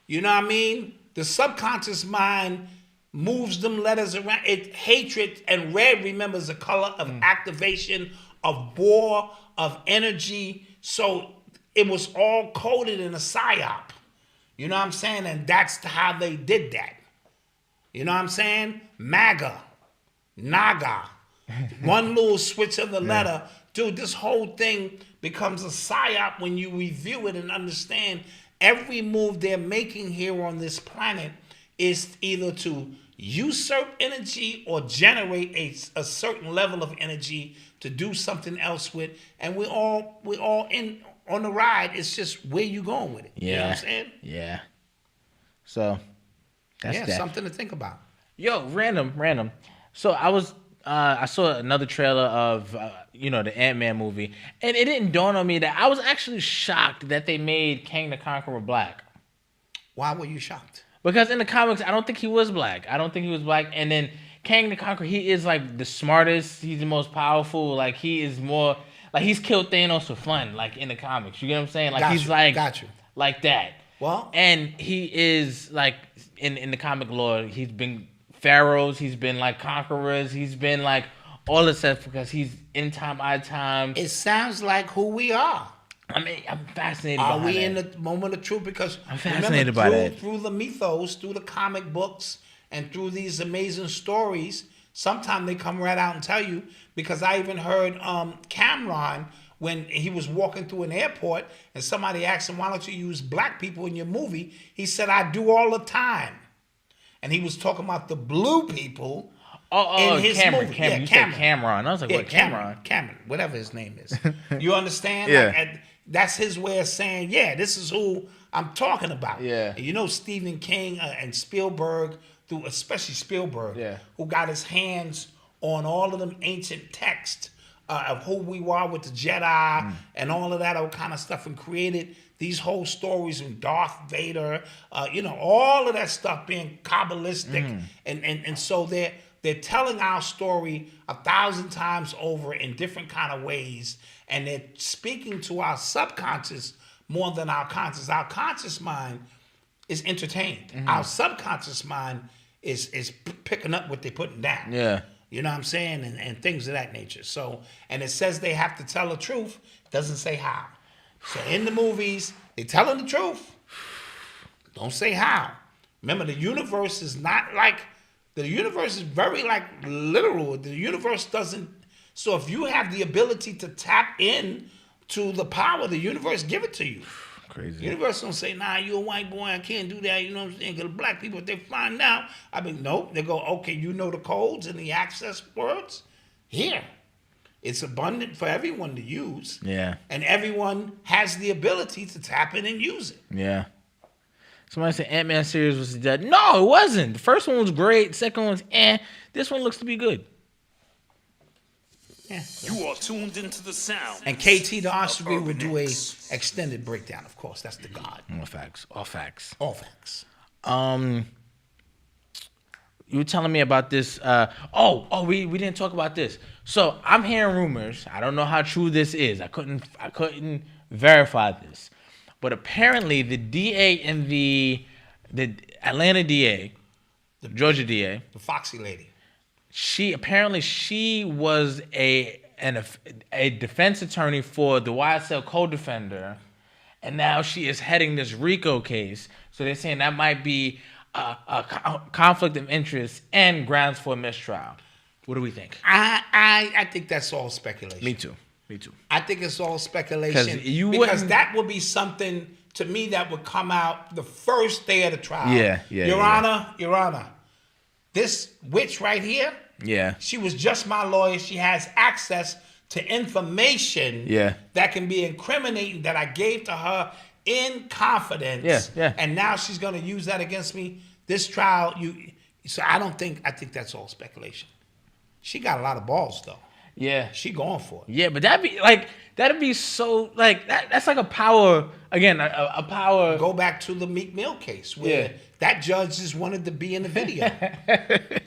you know what I mean? The subconscious mind moves them letters around. It hatred, and red, remember, is a color of activation, of war, of energy. So it was all coded in a psyop. You know what I'm saying? And that's how they did that. You know what I'm saying? MAGA, NAGA. One little switch of the letter. Dude, this whole thing becomes a psyop when you review it and understand every move they're making here on this planet is either to usurp energy or generate a certain level of energy to do something else with. And we're all in on the ride. It's just where you going with it. Yeah. You know what I'm saying? Yeah. So that's that. Something to think about. Yo, random. So I saw another trailer of the Ant-Man movie, and it didn't dawn on me that I was actually shocked that they made Kang the Conqueror black. Why were you shocked? Because in the comics, I don't think he was black. And then Kang the Conqueror, he is like the smartest. He's the most powerful. Like he is more like he's killed Thanos for fun. Like in the comics, you get what I'm saying? Like got you. Like that. Well, and he is like in the comic lore, he's been pharaohs, he's been like conquerors, he's been like all this stuff because he's in time, odd time. It sounds like who we are. I mean, I'm fascinated by that. Are we that. in the moment of truth? Because I'm fascinated by that. Through the mythos, through the comic books, and through these amazing stories, sometimes they come right out and tell you. Because I even heard Cameron, when he was walking through an airport and somebody asked him, why don't you use black people in your movie? He said, I do all the time. And he was talking about the blue people in his Cameron, movie. Cameron. You said Cameron. I was like, what, Cameron? Cameron, whatever his name is. You understand? Yeah. Like, that's his way of saying, yeah, this is who I'm talking about. Yeah. And you know Stephen King and Spielberg, especially Spielberg, who got his hands on all of them ancient texts of who we were with the Jedi and all of that old kind of stuff, and created these whole stories with Darth Vader, all of that stuff being Kabbalistic. And so they're telling our story 1,000 times over in different kind of ways, and they're speaking to our subconscious more than our conscious. Our conscious mind is entertained. Our subconscious mind is picking up what they're putting down. Yeah. You know what I'm saying? And things of that nature. So, and it says they have to tell the truth. It doesn't say how. So in the movies, they're telling the truth. Don't say how. Remember, the universe is not like, the universe is very like literal. The universe doesn't, so if you have the ability to tap in to the power of the universe, give it to you. Crazy. The universe don't say, nah, you're a white boy, I can't do that, you know what I'm saying? Because black people, if they find out, I mean, nope. They go, okay, you know the codes and the access words? Here. It's abundant for everyone to use. Yeah. And everyone has the ability to tap in and use it. Yeah. Somebody said Ant-Man series was dead. No, it wasn't. The first one was great. Second one was This one looks to be good. Yeah. You are tuned into the sound. And KT the Ostrich would do a extended breakdown, of course. That's the God. All facts. All facts. All facts. You were telling me about this. We didn't talk about this. So I'm hearing rumors. I don't know how true this is. I couldn't verify this. But apparently the DA in the Atlanta DA, the Georgia DA, the Foxy lady. She was a defense attorney for the YSL co-defender, and now she is heading this RICO case. So they're saying that might be a conflict of interest and grounds for a mistrial. What do we think? I think that's all speculation. Me too. I think it's all speculation because that would be something to me that would come out the first day of the trial. Your Honor, this witch right here, she was just my lawyer. She has access to information that can be incriminating that I gave to her in confidence. And now she's going to use that against me. This trial, so I think that's all speculation. She got a lot of balls though. Yeah. She going for it. Yeah, but that'd be so like that's like a power again, a power. Go back to the Meek Mill case where that judge just wanted to be in the video.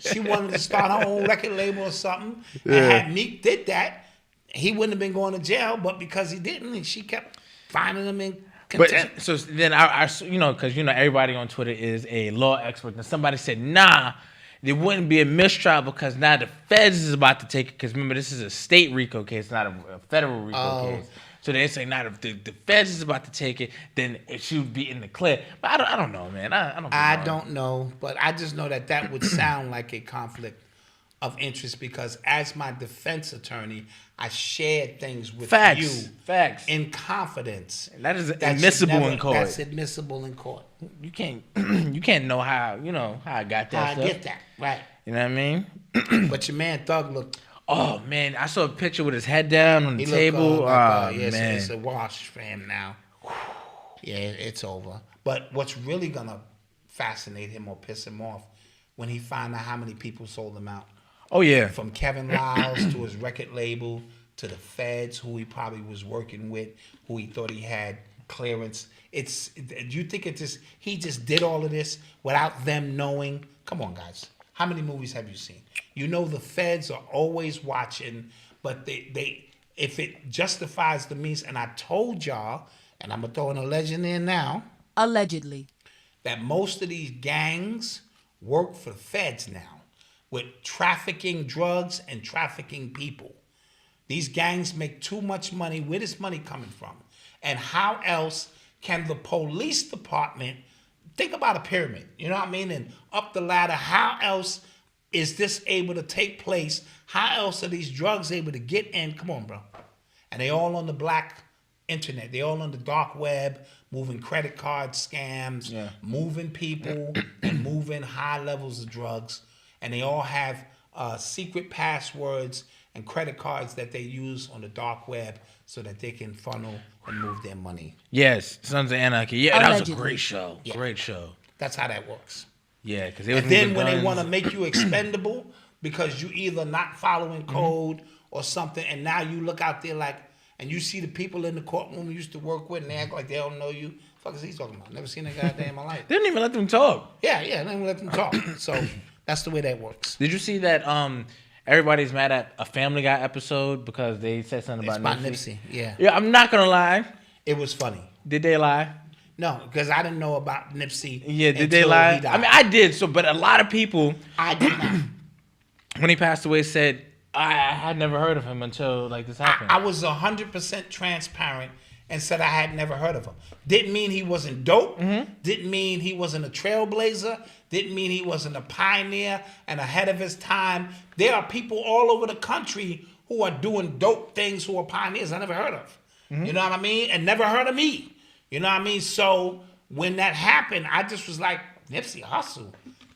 She wanted to start her own record label or something. And had Meek did that, he wouldn't have been going to jail. But because he didn't, and she kept finding him in contempt. But so then I because everybody on Twitter is a law expert, and somebody said, nah, there wouldn't be a mistrial because now the feds is about to take it. Because remember, this is a state RICO case, not a federal RICO case. So they say, now if the feds is about to take it, then it should be in the clear. But I don't know, man. I don't know, but I just know that would sound like a conflict of interest because as my defense attorney, I shared things with you in confidence. And that is admissible in court. That's admissible in court. You can't know how I got that. I get that, right? You know what I mean? But your man Thug looked. Oh man, I saw a picture with his head down on the table. Man, it's a wash for him now. Yeah, it's over. But what's really gonna fascinate him or piss him off when he find out how many people sold him out. Oh yeah. From Kevin Lyles to his record label to the feds, who he probably was working with, who he thought he had clearance. Do you think he just did all of this without them knowing? Come on, guys. How many movies have you seen? You know the feds are always watching, but they if it justifies the means, and I told y'all, and I'm gonna throw an legend in now. Allegedly. That most of these gangs work for the feds now with trafficking drugs and trafficking people. These gangs make too much money. Where is money coming from? And how else can the police department think about a pyramid, you know what I mean? And up the ladder, how else is this able to take place? How else are these drugs able to get in? Come on, bro. And they all on the black internet. They all on the dark web, moving credit card scams, moving people, and moving high levels of drugs. And they all have secret passwords and credit cards that they use on the dark web so that they can funnel and move their money. Yes, Sons of Anarchy. Yeah, that was a great show. Yeah. Great show. That's how that works. Yeah, because and then when they want to make you expendable because you either not following code or something, and now you look out there like, and you see the people in the courtroom you used to work with, and they act like they don't know you. What the fuck is he talking about? Never seen that guy day in my life. They didn't even let them talk. Yeah, they didn't even let them talk. So that's the way that works. Did you see that? Everybody's mad at a Family Guy episode because they said something about Nipsey. Yeah. Yeah, I'm not gonna lie. It was funny. Did they lie? No, because I didn't know about Nipsey. Yeah, did they lie? I mean, I did. So, but a lot of people. I did not. When he passed away, said I had never heard of him until like this happened. I was 100% transparent and said I had never heard of him. Didn't mean he wasn't dope. Didn't mean he wasn't a trailblazer. Didn't mean he wasn't a pioneer and ahead of his time. There are people all over the country who are doing dope things who are pioneers I never heard of. You know what I mean? And never heard of me. You know what I mean? So when that happened, I just was like, Nipsey Hussle.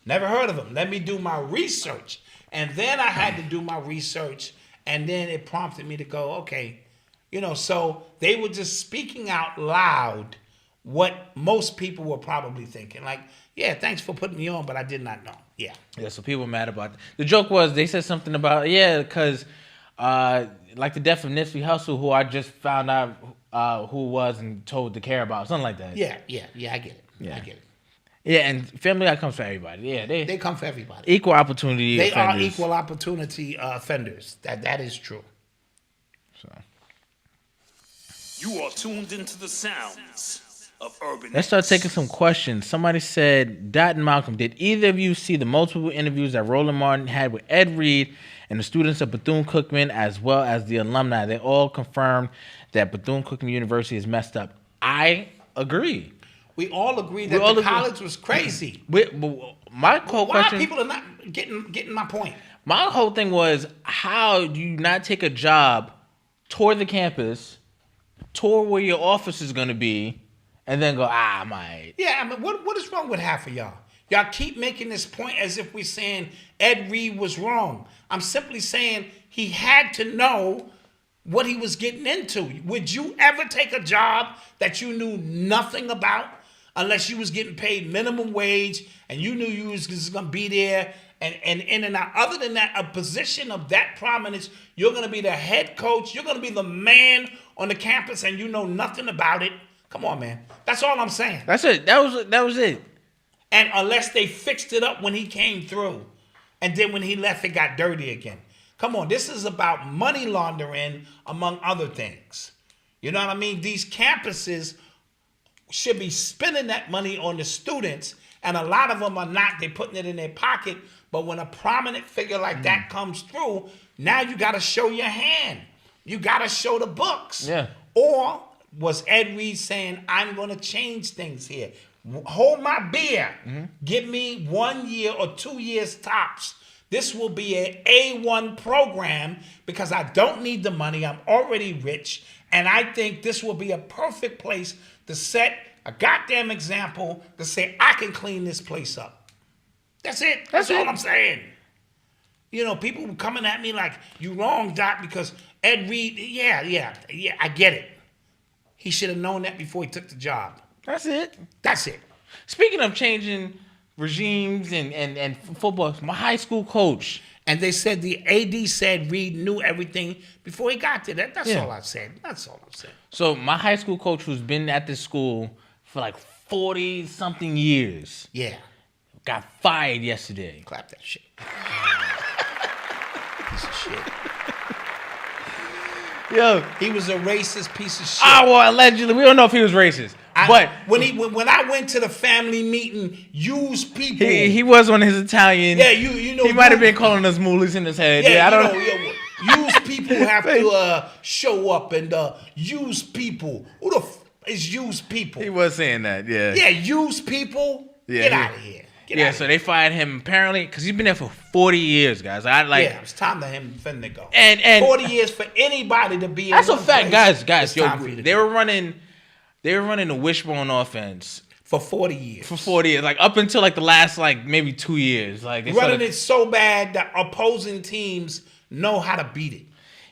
Never heard of him. Let me do my research. And then I had to do my research. And then it prompted me to go, okay. You know, so they were just speaking out loud what most people were probably thinking. Like, yeah, thanks for putting me on, but I did not know. Yeah. Yeah, so people were mad about it. The joke was they said something about, because like the death of Nipsey Hussle, who I just found out who was and told to care about, something like that. Yeah, I get it. Yeah. I get it. Yeah, and Family Guy comes for everybody. Yeah, they come for everybody. Equal opportunity They offenders. are equal opportunity offenders. That is true. So you are tuned into the sounds of Urban. Let's start taking some questions. Somebody said, Dot and Malcolm, did either of you see the multiple interviews that Roland Martin had with Ed Reed and the students of Bethune-Cookman as well as the alumni? They all confirmed that Bethune-Cookman University is messed up. I agree. We all agree that the college was crazy. My whole question... Why people are not getting my point? My whole thing was, how do you not take a job, tour the campus, tour where your office is going to be, and then go, I'm all right. Yeah, I mean, what is wrong with half of y'all? Y'all keep making this point as if we're saying Ed Reed was wrong. I'm simply saying he had to know what he was getting into. Would you ever take a job that you knew nothing about unless you was getting paid minimum wage and you knew you was just gonna be there and in and out. Other than that, a position of that prominence, you're gonna be the head coach, you're gonna be the man on the campus, and you know nothing about it. Come on, man. That's all I'm saying. That's it. That was it. And unless they fixed it up when he came through, and then when he left, it got dirty again. Come on, this is about money laundering, among other things. You know what I mean? These campuses should be spending that money on the students, and a lot of them are not. They're putting it in their pocket. But when a prominent figure like that comes through, now you got to show your hand. You got to show the books. Yeah. Or was Ed Reed saying, I'm going to change things here? Hold my beer. Give me 1 year or 2 years tops. This will be an A1 program because I don't need the money. I'm already rich. And I think this will be a perfect place to set a goddamn example to say, I can clean this place up. That's it. That's all I'm saying. You know, people were coming at me like, you wrong, Doc, because Ed Reed, yeah, I get it. He should have known that before he took the job. That's it. That's it. Speaking of changing regimes and football, my high school coach. And they said the AD said Reed knew everything before he got there. That's all I said. That's all I'm saying. So my high school coach, who's been at this school for like 40-something years, got fired yesterday. Clap that shit. Piece of shit. Yo, he was a racist piece of shit. Well, allegedly, we don't know if he was racist. But when I went to the family meeting, used people. He was on his Italian. Yeah, you know. He might have been calling us moolies in his head. Yeah, I don't know. Used people have to show up and use people. Who the is used people? He was saying that. Yeah. Yeah, used people. Yeah, Get out of here. So they fired him apparently because he's been there for 40 years, guys. It's time for him to go. And 40 years for anybody to be. That's in a fact, place, guys. Yo, they were running the wishbone offense for 40 years. For 40 years, like up until like the last maybe 2 years, like they running it so bad that opposing teams know how to beat it.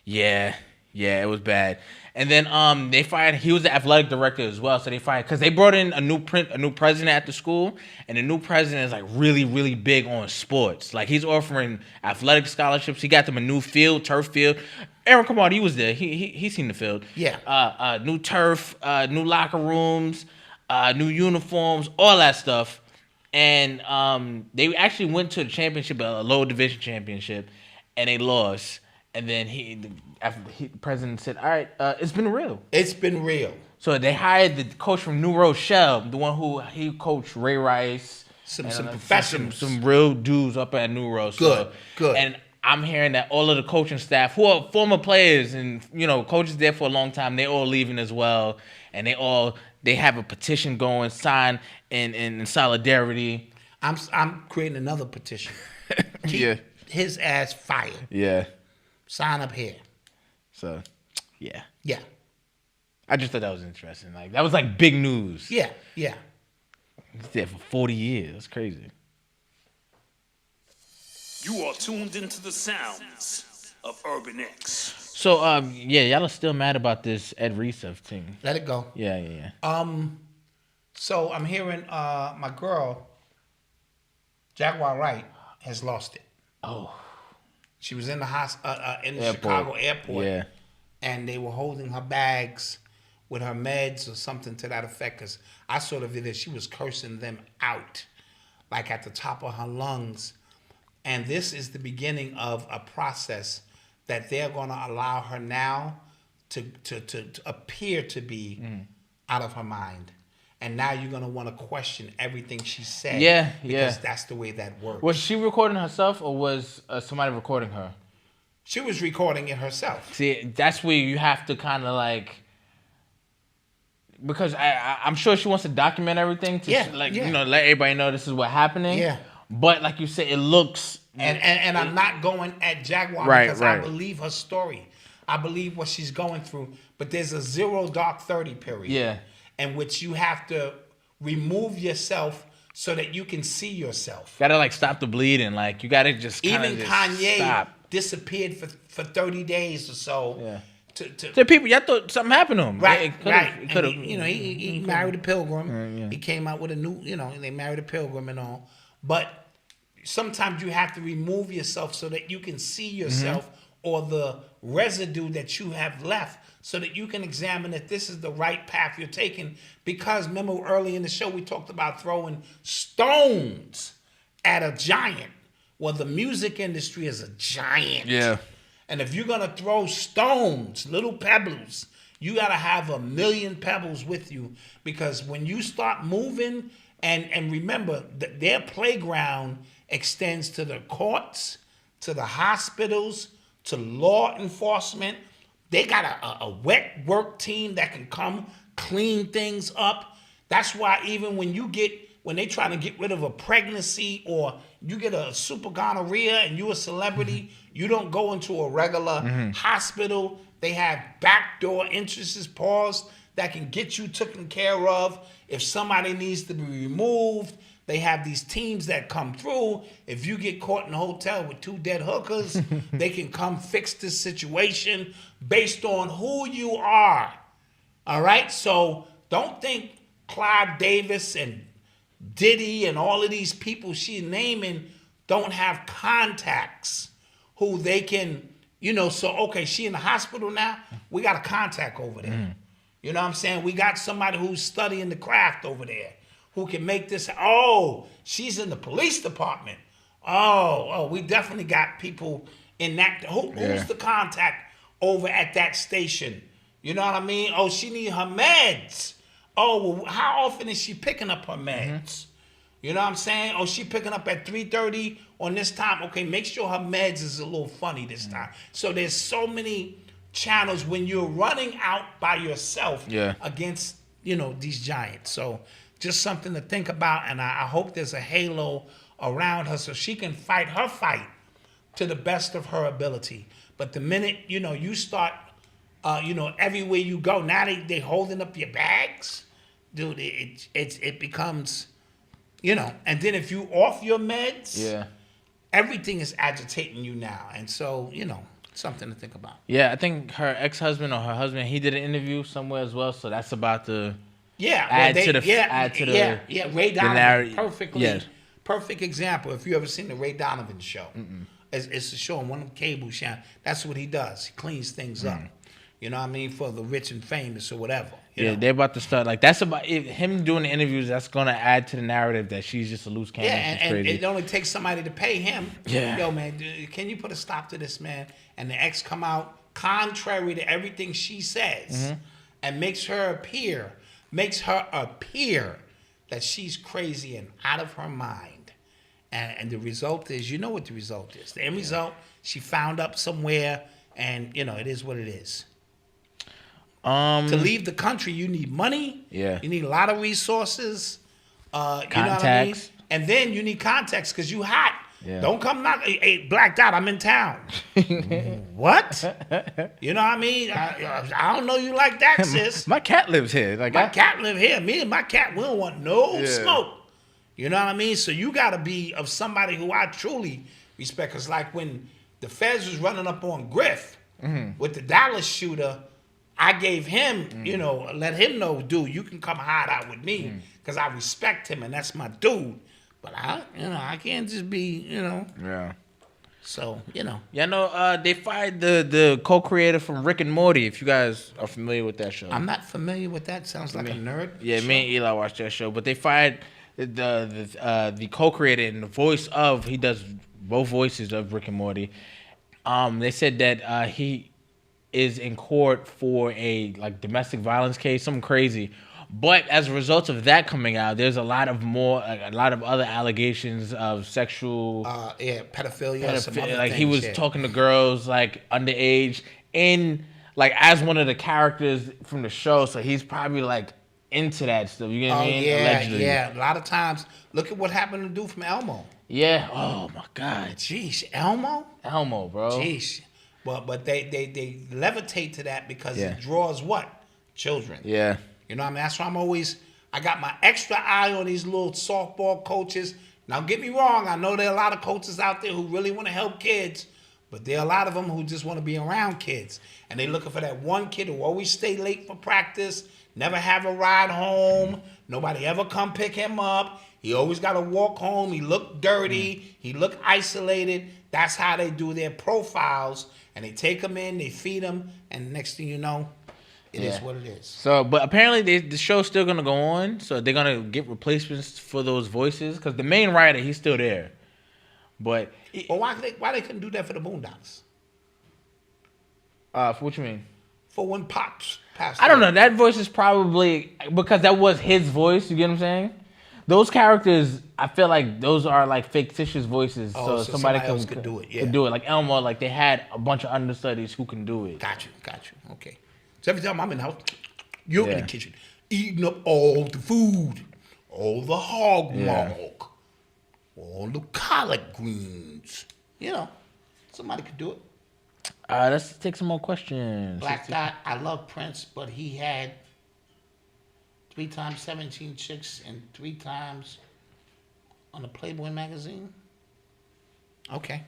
Yeah, it was bad. And then they fired. He was the athletic director as well, so they fired because they brought in a new president at the school, and the new president is like really, really big on sports. Like he's offering athletic scholarships. He got them a new turf field. Aaron, come on, he was there. He seen the field. Yeah. New turf, new locker rooms, new uniforms, all that stuff. And they actually went to the championship, a lower division championship, and they lost. And then the president said, "All right, it's been real. It's been real." So they hired the coach from New Rochelle, the one who he coached Ray Rice, some professionals, some real dudes up at New Rochelle. Good. And I'm hearing that all of the coaching staff, who are former players and coaches there for a long time, they all leaving as well, and they have a petition going, signed in solidarity. I'm creating another petition. Keep his ass fired. Yeah. Sign up here. So, yeah. Yeah. I just thought that was interesting. Like that was like big news. Yeah. He's there for 40 years. That's crazy. You are tuned into the sounds of Urban X. So, y'all are still mad about this Ed Reed thing. Let it go. Yeah. So I'm hearing my girl, Jaguar Wright, has lost it. Oh. She was in the Chicago airport, and they were holding her bags with her meds or something to that effect. Because I saw the video, she was cursing them out, like at the top of her lungs. And this is the beginning of a process that they're going to allow her now to appear to be out of her mind. And now you're going to want to question everything she said. Because that's the way that works. Was she recording herself or was somebody recording her? She was recording it herself. See, that's where you have to kind of like... Because I'm sure she wants to document everything to let everybody know this is what's happening. Yeah. But like you said, it looks... And I'm not going at Jaguar because I believe her story. I believe what she's going through. But there's a 0 dark 30 period. Yeah. In which you have to remove yourself so that you can see yourself. Gotta like stop the bleeding. Like you gotta just even just Kanye stop. disappeared for 30 days or so to people. Y'all thought something happened to him. Right, It could have. He married a pilgrim. Yeah. He came out with a new, they married a pilgrim and all. But sometimes you have to remove yourself so that you can see yourself or the residue that you have left so that you can examine if this is the right path you're taking. Because remember early in the show we talked about throwing stones at a giant. Well, the music industry is a giant. Yeah. And if you're gonna throw stones, little pebbles, you gotta have 1,000,000 pebbles with you, because when you start moving, and remember that their playground extends to the courts, to the hospitals, to law enforcement. They got a wet work team that can come clean things up. That's why even when they try to get rid of a pregnancy or you get a super gonorrhea and you're a celebrity, you don't go into a regular hospital. They have backdoor entrances, that can get you taken care of. If somebody needs to be removed, they have these teams that come through. If you get caught in a hotel with 2 dead hookers, they can come fix this situation based on who you are. All right? So don't think Clive Davis and Diddy and all of these people she's naming don't have contacts who they can, so, okay, she in the hospital now, we got a contact over there. You know what I'm saying? We got somebody who's studying the craft over there who can make this. Oh, she's in the police department. Oh, we definitely got people in that. Who's the contact over at that station? You know what I mean? Oh, she need her meds. Oh, well, how often is she picking up her meds? You know what I'm saying? Oh, she picking up at 3:30 on this time. Okay, make sure her meds is a little funny this time. So there's so many channels when you're running out by yourself against, these giants. So just something to think about, and I hope there's a halo around her so she can fight her fight to the best of her ability. But the minute, you start, everywhere you go, now they holding up your bags, dude, it becomes, and then if you off your meds, everything is agitating you now. And so, something to think about. Yeah, I think her ex-husband or her husband, he did an interview somewhere as well, so that's about to add to the Ray Donovan, perfect example. If you ever seen the Ray Donovan show, it's a show on one of the cable channels. That's what he does. He cleans things up. You know what I mean, for the rich and famous or whatever. You know? They're about to start that's about him doing the interviews. That's gonna add to the narrative that she's just a loose cannon. Yeah, and it only takes somebody to pay him. Yeah. Yo, man, can you put a stop to this, man? And the ex come out contrary to everything she says, and makes her appear that she's crazy and out of her mind. And the result is, you know what the result is. The end result, she found up somewhere, and it is what it is. To leave the country, you need money. Yeah. You need a lot of resources. Contacts. You know what I mean? And then you need contacts because you hot. Yeah. Don't come knock. Hey, blacked out. I'm in town. What? You know what I mean? I don't know you like that, sis. My cat lives here. My cat live here. Me and my cat, we don't want no smoke. You know what I mean? So you got to be of somebody who I truly respect. Because like when the feds was running up on Griff with the Dallas shooter, I gave him, let him know, dude, you can come hide out with me because I respect him and that's my dude. But I can't just be, Yeah. So, they fired the co-creator from Rick and Morty, if you guys are familiar with that show. I'm not familiar with that. Sounds like a nerd. Yeah, show. me and Eli watched that show. But they fired the co-creator and the voice of, he does both voices of Rick and Morty. They said that he is in court for a domestic violence case, something crazy. But as a result of that coming out, there's a lot of other allegations of sexual pedophilia. Some other like things, he was talking to girls underage in as one of the characters from the show. So he's probably into that stuff. You know what I mean? Allegedly. Yeah. A lot of times, look at what happened to dude from Elmo. Yeah. Oh my God. Jeez, Elmo, bro. Jeez. But they levitate to that because it draws what? Children. Yeah. You know what I mean? That's why I got my extra eye on these little softball coaches. Now, get me wrong. I know there are a lot of coaches out there who really want to help kids. But there are a lot of them who just want to be around kids. And they looking for that one kid who always stay late for practice, never have a ride home, nobody ever come pick him up. He always got to walk home. He look dirty. He look isolated. That's how they do their profiles. And they take them in, they feed them, and the next thing you know, it is what it is. So, but apparently the show's still going to go on. So they're going to get replacements for those voices. Because the main writer, he's still there. But Well, why they couldn't do that for the Boondocks? for what you mean? For when Pops passed I don't away. know. That voice is probably because that was his voice. You get what I'm saying? Those characters, I feel like those are like fictitious voices. Oh, so somebody else could do it. Yeah. Could do it. Like Elmo, like they had a bunch of understudies who can do it. Got you. Okay. So every time I'm in the house, you're in Yeah. the kitchen eating up all the food, all the hog maw, all the collard greens. You know, somebody could do it. Let's take some more questions. Black Dot, I love Prince, but he had 3 times 17 chicks and 3 times on the Playboy magazine. Okay.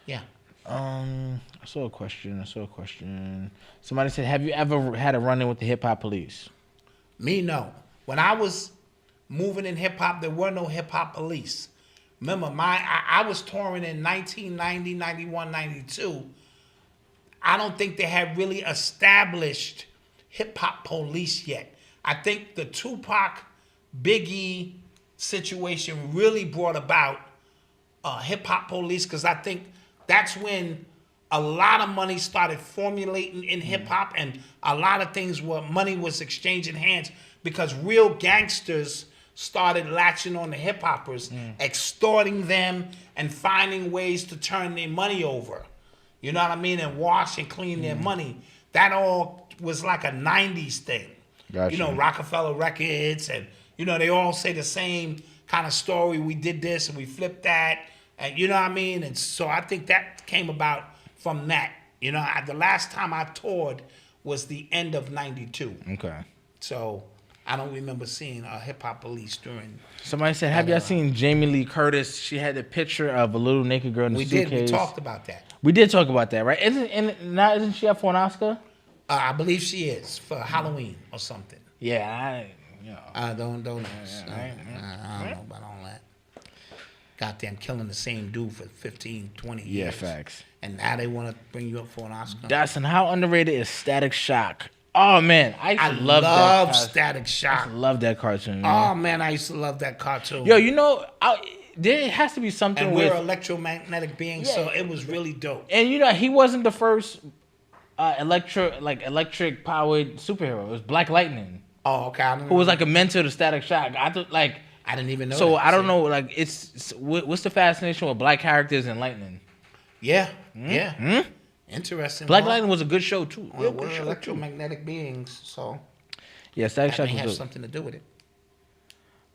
Yeah. I saw a question. Somebody said, "Have you ever had a run-in with the hip hop police?" Me, no. When I was moving in hip hop, there were no hip hop police. Remember, I was touring in 1990, 91, 92. I don't think they had really established hip hop police yet. I think the Tupac Biggie situation really brought about hip hop police, because I think that's when a lot of money started formulating in hip hop, and a lot of things where money was exchanging hands because real gangsters started latching on the hip hoppers, extorting them and finding ways to turn their money over. You know what I mean? And wash and clean their money. That all was like a 90s thing. Gotcha. You know, Rockefeller Records, and, you know, they all say the same kind of story. We did this and we flipped that. And you know what I mean? And so I think that came about from that. You know, the last time I toured was the end of 92. Okay. So I don't remember seeing a hip hop police during. Somebody said, "Have y'all seen Jamie Lee Curtis? She had the picture of a little naked girl in a We suitcase." did. We talked about that. We did talk about that, right? Isn't she up for an Oscar? I believe she is for Halloween or something. Yeah, I don't know. I don't know about all that. Goddamn killing the same dude for 15, 20 years. Yeah, facts. And now they want to bring you up for an Oscar. Dawson, how underrated is Static Shock? Oh man, I used to love that. Static Shock. I used to love that cartoon. Man. Oh man, I used to love that cartoon. Yo, you know, there has to be something and with we're electromagnetic beings, so it was really dope. And you know, he wasn't the first electric powered superhero. It was Black Lightning. Oh, okay. Who was like a mentor to Static Shock. I thought I didn't even know. So that. I don't know. Like, what's the fascination with black characters and Lightning? Yeah, interesting. Black Lightning was a good show too. Well, we're electromagnetic beings, so yeah, Static Shock may have was something to do with it.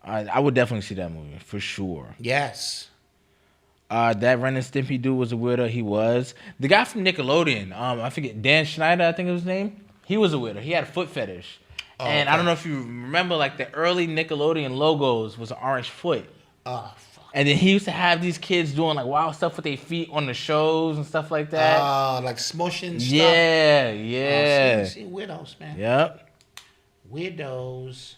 I would definitely see that movie for sure. Yes. That Ren and Stimpy dude was a weirdo. He was the guy from Nickelodeon. I forget, Dan Schneider, I think it was his name. He was a weirdo. He had a foot fetish. And I don't know if you remember, like the early Nickelodeon logos was an orange foot. Oh, fuck. And then he used to have these kids doing like wild stuff with their feet on the shows and stuff like that. Like smushing stuff. Yeah. Oh, see, weirdos, man. Yep. Weirdos.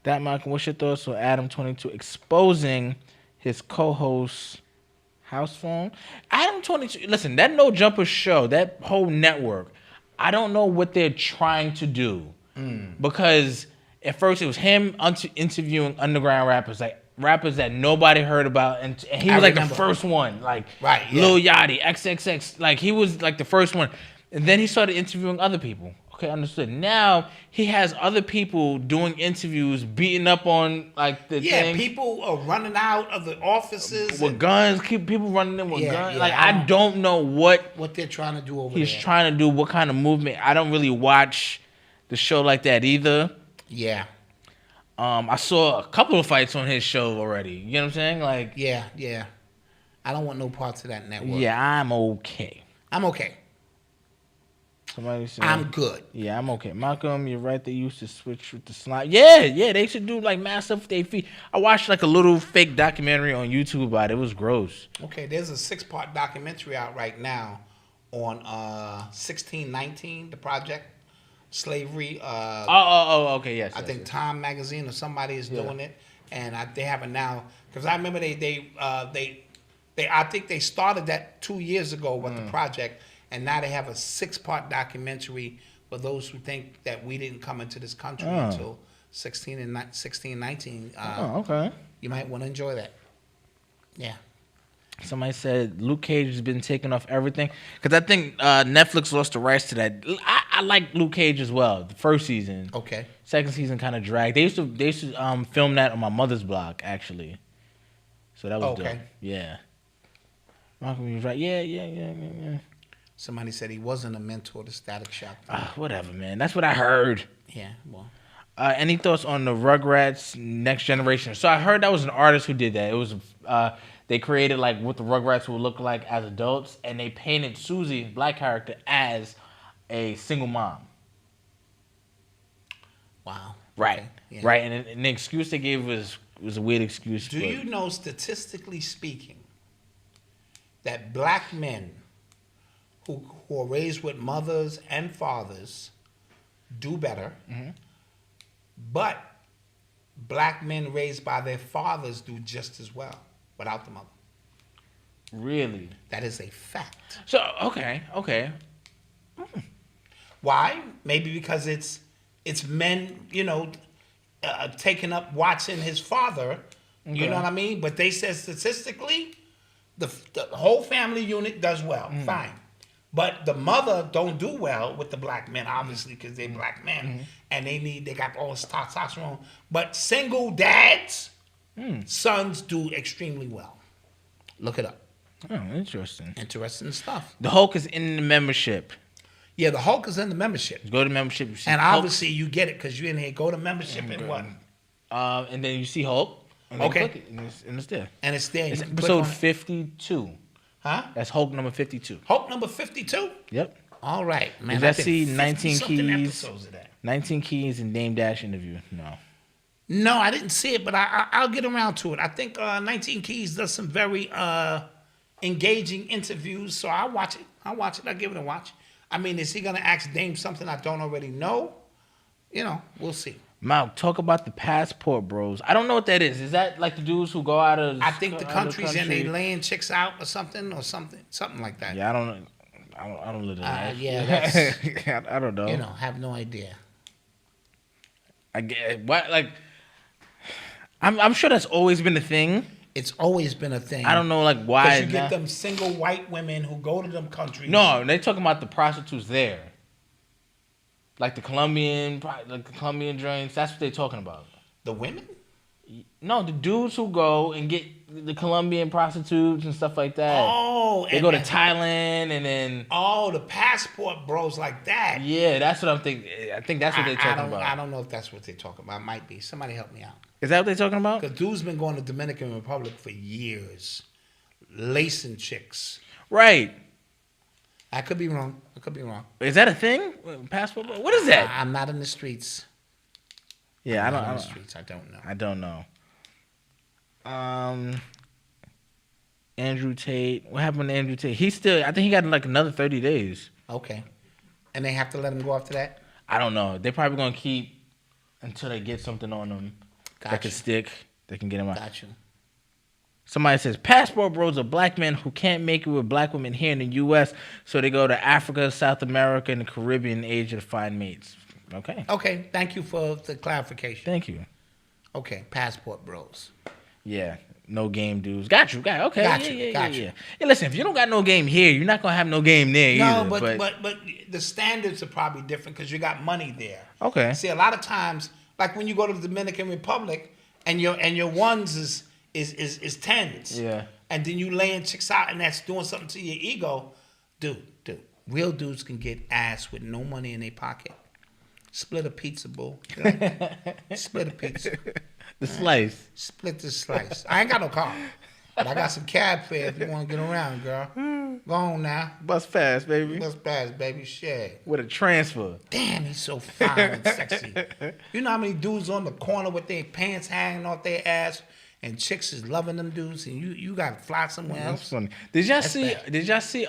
That Malcolm, what's your thoughts on Adam 22 exposing his co-host house phone? Adam 22, listen, that No Jumper show, that whole network, I don't know what they're trying to do. Because at first it was him interviewing underground rappers, like rappers that nobody heard about, and he was like the first one, like Lil Yachty, XXX, like he was like the first one. And then he started interviewing other people. Okay, understood. Now he has other people doing interviews, beating up on like the thing. People are running out of the offices with guns. Keep people running in with guns. Yeah, like I don't know what they're trying to do over he's there. trying to do. What kind of movement? I don't really watch the show like that either. Yeah. I saw a couple of fights on his show already. You know what I'm saying? Like yeah. I don't want no parts of that network. Yeah, I'm okay. Somebody said I'm good. Yeah, I'm okay. Malcolm, you're right. They used to switch with the slime. Yeah. They should do like mad stuff with their feet. I watched like a little fake documentary on YouTube about it. It was gross. Okay, there's a 6-part documentary out right now on 1619, the project, slavery. Okay, yes. I think Time Magazine or somebody is doing it, and they have it now. Because I remember I think they started that 2 years ago with the project, and now they have a 6-part documentary for those who think that we didn't come into this country until 1619. Okay. You might want to enjoy that. Yeah. Somebody said Luke Cage has been taking off everything because I think Netflix lost the rights to that. I like Luke Cage as well. The first season, Okay. second season kind of dragged. They used to film that on my mother's block actually, so that was Okay. dope. Yeah, Malcolm was right. Yeah. Somebody said he wasn't a mentor to Static Shock. Whatever, man. That's what I heard. Yeah. Well. Any thoughts on the Rugrats Next Generation? So I heard that was an artist who did that. It was they created like what the Rugrats would look like as adults, and they painted Susie, black character, as a single mom. Wow. Right. Okay. Yeah. Right. And the excuse they gave was a weird excuse. Do you know, statistically speaking, that black men who are raised with mothers and fathers do better, but black men raised by their fathers do just as well without the mother? Really? That is a fact. So okay. Why? Maybe because it's men, taking up watching his father. You Okay. know what I mean? But they said statistically, the whole family unit does well, fine. But the mother don't do well with the black men, obviously, because they're black men, and they got all this testosterone. But single dads, sons do extremely well. Look it up. Oh, interesting. Interesting stuff. The Hulk is in the membership. Yeah, the Hulk is in the membership. Go to membership. You see And Hulk, obviously you get it because you're in here. Go to membership and what? and then you see Hulk. And then Okay. click it, and it's there. And it's there. It's You can click episode on it. 52. Huh? That's Hulk number 52. Hulk number 52? Yep. All right, man. Did I I think see 50 19 something keys? episodes of that. 19 keys and Dame Dash interview. No. No, I didn't see it, but I'll get around to it. I think 19 Keys does some very engaging interviews, so I'll watch it. I'll give it a watch. I mean, is he going to ask Dame something I don't already know? We'll see. Mal, talk about the passport bros. I don't know what that is. Is that like the dudes who go out of I think the out of countries and they country? laying chicks out or something like that. Yeah, I don't know. I don't live in that. Yeah, that's, I don't know. have no idea. I get what like. I'm sure that's always been a thing. It's always been a thing. I don't know like why. Because you get them single white women who go to them countries. No, they talking about the prostitutes there. Like the Colombian joints. That's what they talking about. The women? No, the dudes who go and get the Colombian prostitutes and stuff like that. Oh, they go to Thailand and then. Oh, the passport bros like that. Yeah, that's what I'm thinking. I think that's what they're talking about. I don't know if that's what they're talking about. It might be. Somebody help me out. Is that what they're talking about? Because dudes been going to Dominican Republic for years, lacing chicks. Right. I could be wrong. Is that a thing? Passport? What is that? I'm not in the streets. Yeah, I'm I not don't in know. the streets. I don't know. I don't know. Andrew Tate. What happened to Andrew Tate? I think he got like another 30 days. Okay. And they have to let him go after that? I don't know. They're probably going to keep until they get something on them that can stick. They can get him out. Got you. Somebody says, passport bros are black men who can't make it with black women here in the U.S., so they go to Africa, South America, and the Caribbean, Asia to find mates. Okay. Okay. Thank you for the clarification. Thank you. Okay. Passport bros. Yeah. No game dudes. Got you. Okay. Got you. Yeah. Hey, listen, if you don't got no game here, you're not going to have no game there either. No, but the standards are probably different because you got money there. Okay. See, a lot of times, like when you go to the Dominican Republic and your ones is tens. Yeah. And then you laying chicks out and that's doing something to your ego. Dude. Real dudes can get ass with no money in their pocket. Split a pizza, boo. Split a pizza. The slice. Split the slice. I ain't got no car. But I got some cab fare if you want to get around, girl. Go on now. Bust fast, baby. Bust fast, baby. Shit. With a transfer. Damn, he's so fine and sexy. You know how many dudes on the corner with their pants hanging off their ass and chicks is loving them dudes and you got to fly somewhere else? That's funny. Did y'all see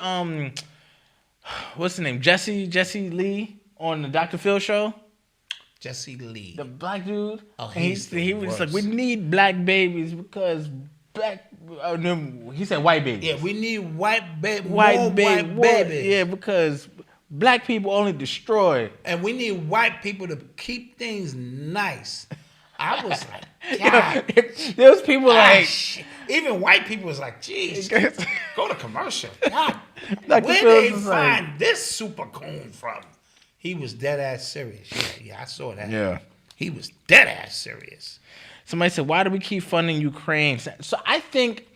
what's the name? Jesse Lee on the Dr. Phil show? Jesse Lee. The black dude. Oh, he was like, we need black babies because he said white babies. Yeah, we need white babies. Yeah, because black people only destroy. And we need white people to keep things nice. I was like, God. There was people like... Even white people was like, geez, go to commercial. God, Dr. where Phil's they is find this super coon from? He was dead ass serious. Yeah, I saw that. Yeah. He was dead ass serious. Somebody said, why do we keep funding Ukraine? So I think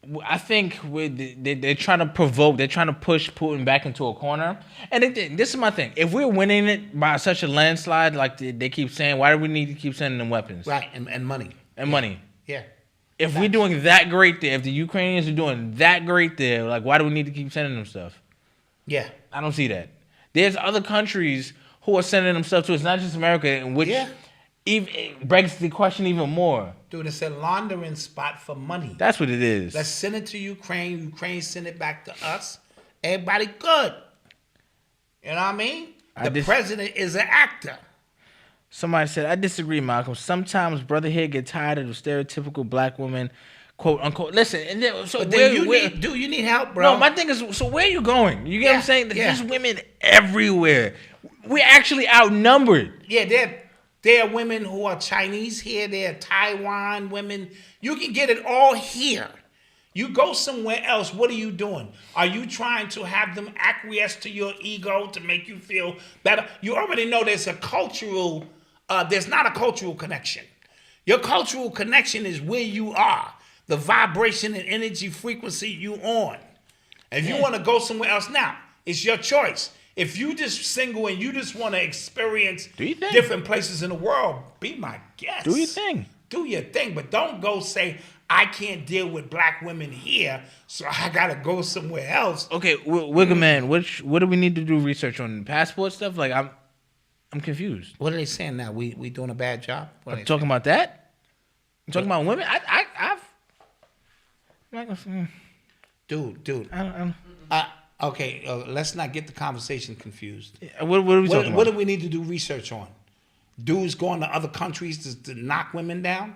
they're trying to provoke, they're trying to push Putin back into a corner. And this is my thing. If we're winning it by such a landslide, like they keep saying, why do we need to keep sending them weapons? Right, and money. And money. Yeah. If we're doing that great there, if the Ukrainians are doing that great there, like, why do we need to keep sending them stuff? Yeah. I don't see that. There's other countries who are sending them stuff too. It's not just America, in which even begs the question even more. Dude, it's a laundering spot for money. That's what it is. Let's send it to Ukraine. Ukraine send it back to us. Everybody good. You know what I mean? The president is an actor. Somebody said, I disagree, Malcolm. Sometimes brother here get tired of the stereotypical black woman, quote unquote. Listen, and then, so you need help, bro. No, my thing is, so where are you going? You get what I'm saying? There's women everywhere. We're actually outnumbered. Yeah, there are women who are Chinese here. There are Taiwan women. You can get it all here. You go somewhere else, what are you doing? Are you trying to have them acquiesce to your ego to make you feel better? You already know there's not a cultural connection. Your cultural connection is where you are, the vibration and energy frequency you on. If you want to go somewhere else now, it's your choice. If you just single and you just want to experience different places in the world, be my guest. Do your thing. Do your thing, but don't go say, I can't deal with black women here, so I gotta go somewhere else. Okay, Wiggle Man, what do we need to do research on? Passport stuff? Like, I'm confused. What are they saying now? We doing a bad job? I'm talking about that? I'm talking about women? Dude. Okay, let's not get the conversation confused. What are we talking about? What do we need to do research on? Dudes going to other countries to knock women down?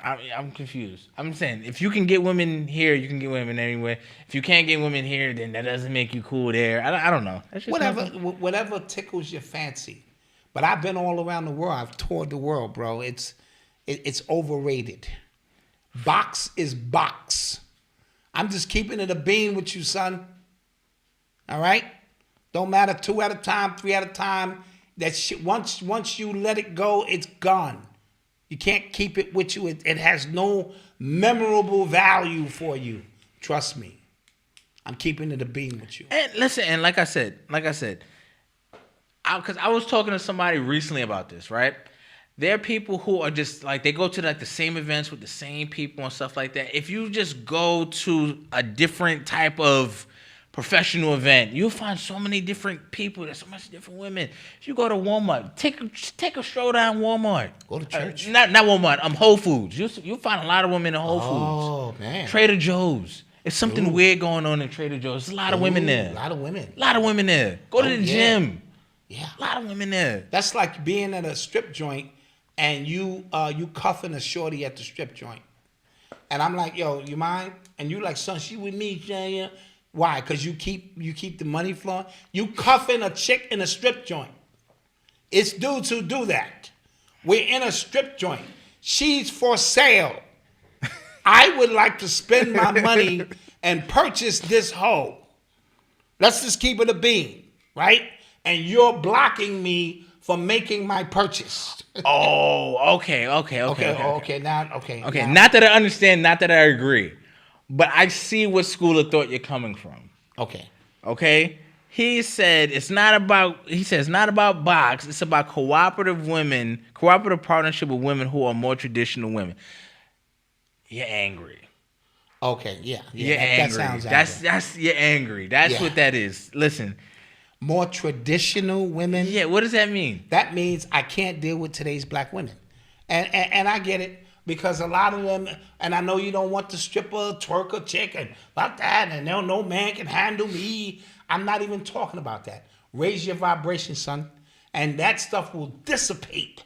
I'm confused. I'm saying, if you can get women here, you can get women anywhere. If you can't get women here, then that doesn't make you cool there. I don't know. That's just whatever tickles your fancy. But I've been all around the world. I've toured the world, bro. It's overrated. Box is box. I'm just keeping it a bean with you, son. All right? Don't matter 2 at a time, 3 at a time. That shit, once you let it go, it's gone. You can't keep it with you. It has no memorable value for you. Trust me. I'm keeping it a bean with you. And listen, and like I said, because I was talking to somebody recently about this, right? There are people who are just like, they go to like the same events with the same people and stuff like that. If you just go to a different type of professional event, you'll find so many different people. There's so much different women. If you go to Walmart, take a stroll down Walmart. Go to church. Not Walmart. Whole Foods. You'll find a lot of women in Whole Foods. Oh man. Trader Joe's. It's something weird going on in Trader Joe's. There's a lot of women there. A lot of women. A lot of women there. Go to the gym. Yeah. A lot of women there. That's like being at a strip joint and you cuffing a shorty at the strip joint. And I'm like, yo, you mind? And you like, son, she with me, yeah. Why? Because you keep the money flowing? You cuffing a chick in a strip joint. It's dudes who do that. We're in a strip joint. She's for sale. I would like to spend my money and purchase this hoe. Let's just keep it a bean, right? And you're blocking me from making my purchase. Oh, okay. Now. Not that I understand, not that I agree. But I see what school of thought you're coming from. Okay? He said it's not about box, it's about cooperative partnership with women who are more traditional women. You're angry. Okay, yeah. You're that angry. sounds accurate. That's you're angry. That's Yeah. what that is. Listen. More traditional women. Yeah, what does that mean? That means I can't deal with today's black women. And I get it because a lot of them, and I know you don't want the stripper, twerker chick and about that, and no man can handle me. I'm not even talking about that. Raise your vibration, son, and that stuff will dissipate.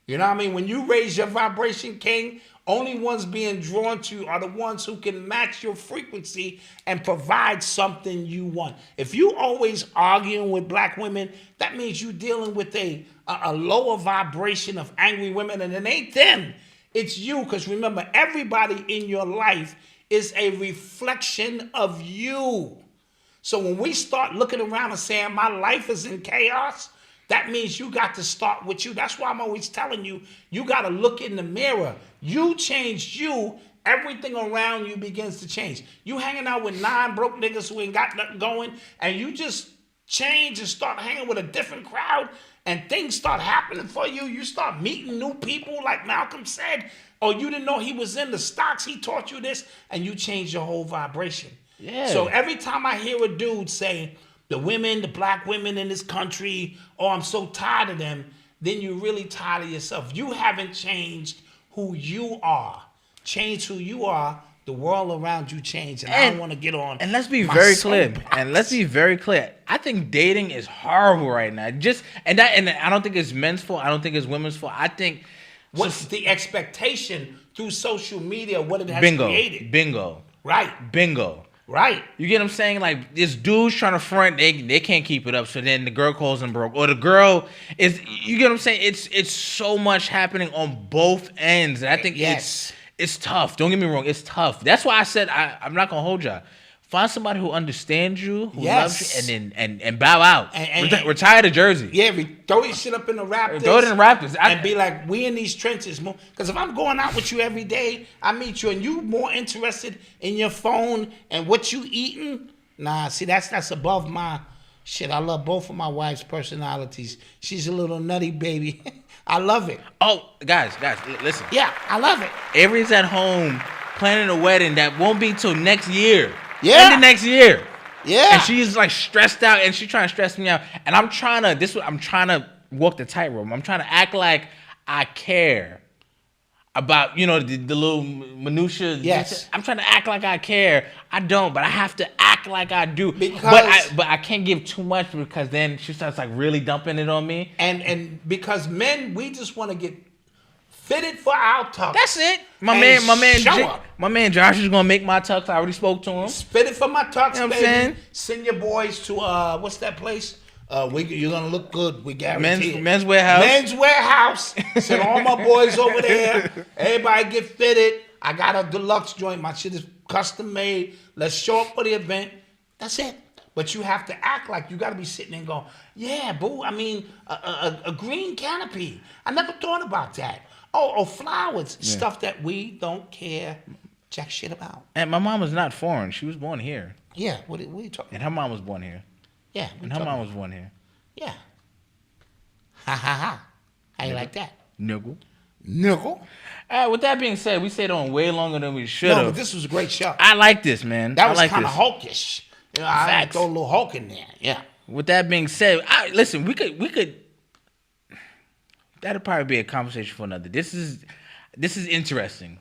You know what I mean? When you raise your vibration, king, only ones being drawn to you are the ones who can match your frequency and provide something you want. If you always arguing with black women, that means you dealing with a lower vibration of angry women, and it ain't them. It's you, because remember, everybody in your life is a reflection of you. So when we start looking around and saying my life is in chaos, that means you got to start with you. That's why I'm always telling you, you got to look in the mirror. You changed you, everything around you begins to change. You hanging out with 9 broke niggas who ain't got nothing going, and you just change and start hanging with a different crowd, and things start happening for you. You start meeting new people, like Malcolm said, or you didn't know he was in the stocks, he taught you this, and you changed your whole vibration. Yeah. So every time I hear a dude say, the women, the black women in this country, oh, I'm so tired of them, then you're really tired of yourself. You haven't changed who you are. Change who you are, the world around you changed. And I don't want to get on. And let's be my very clear. soapbox. And let's be very clear. I think dating is horrible right now. And I don't think it's men's fault. I don't think it's women's fault. I think What's the expectation through social media, what it has bingo. created. Bingo. Right. Bingo. Right. You get what I'm saying? Like, this dude's trying to front, they can't keep it up, so then the girl calls him broke. Or the girl is, you get what I'm saying? It's so much happening on both ends. And I think it's tough. Don't get me wrong, it's tough. That's why I said I'm not gonna hold y'all. Find somebody who understands you, who loves you, and bow out. Retire to Jersey. Yeah, throw your shit up in the Raptors. Throw it in the Raptors. And be like, we in these trenches. Because if I'm going out with you every day, I meet you, and you more interested in your phone and what you eating, nah, see, that's above my shit. I love both of my wife's personalities. She's a little nutty baby. I love it. Oh, guys, listen. Yeah, I love it. Avery's at home planning a wedding that won't be till next year. Yeah. In the next year. Yeah. And she's like stressed out, and she's trying to stress me out. And I'm trying to walk the tightrope. I'm trying to act like I care about, the little minutia. Yes. I'm trying to act like I care. I don't, but I have to act like I do. But I can't give too much, because then she starts like really dumping it on me. And because men, we just want to get fitted for our tux. That's it. My man Josh is gonna make my tux. I already spoke to him. Fitted for my tux, You know what I'm baby. saying? Send your boys to what's that place? You're gonna look good. We guarantee it. Men's Warehouse. Men's Warehouse. Send all my boys over there. Everybody get fitted. I got a deluxe joint. My shit is custom made. Let's show up for the event. That's it. But you have to act like you got to be sitting and go, yeah, boo. I mean, a green canopy. I never thought about that. Oh, flowers. Yeah. Stuff that we don't care jack shit about. And my mom was not foreign. She was born here. Yeah. What are you talking about? And her mom was born here. Yeah. And her mom was born here. Yeah. Ha ha ha. How you like that? Niggle. With that being said, we stayed on way longer than we should have. No, but this was a great show. I like this, man. That was like kind of this. hulkish. You know, I had to throw a little Hulk in there. Yeah. With that being said, listen, we could. That'd probably be a conversation for another. This is interesting,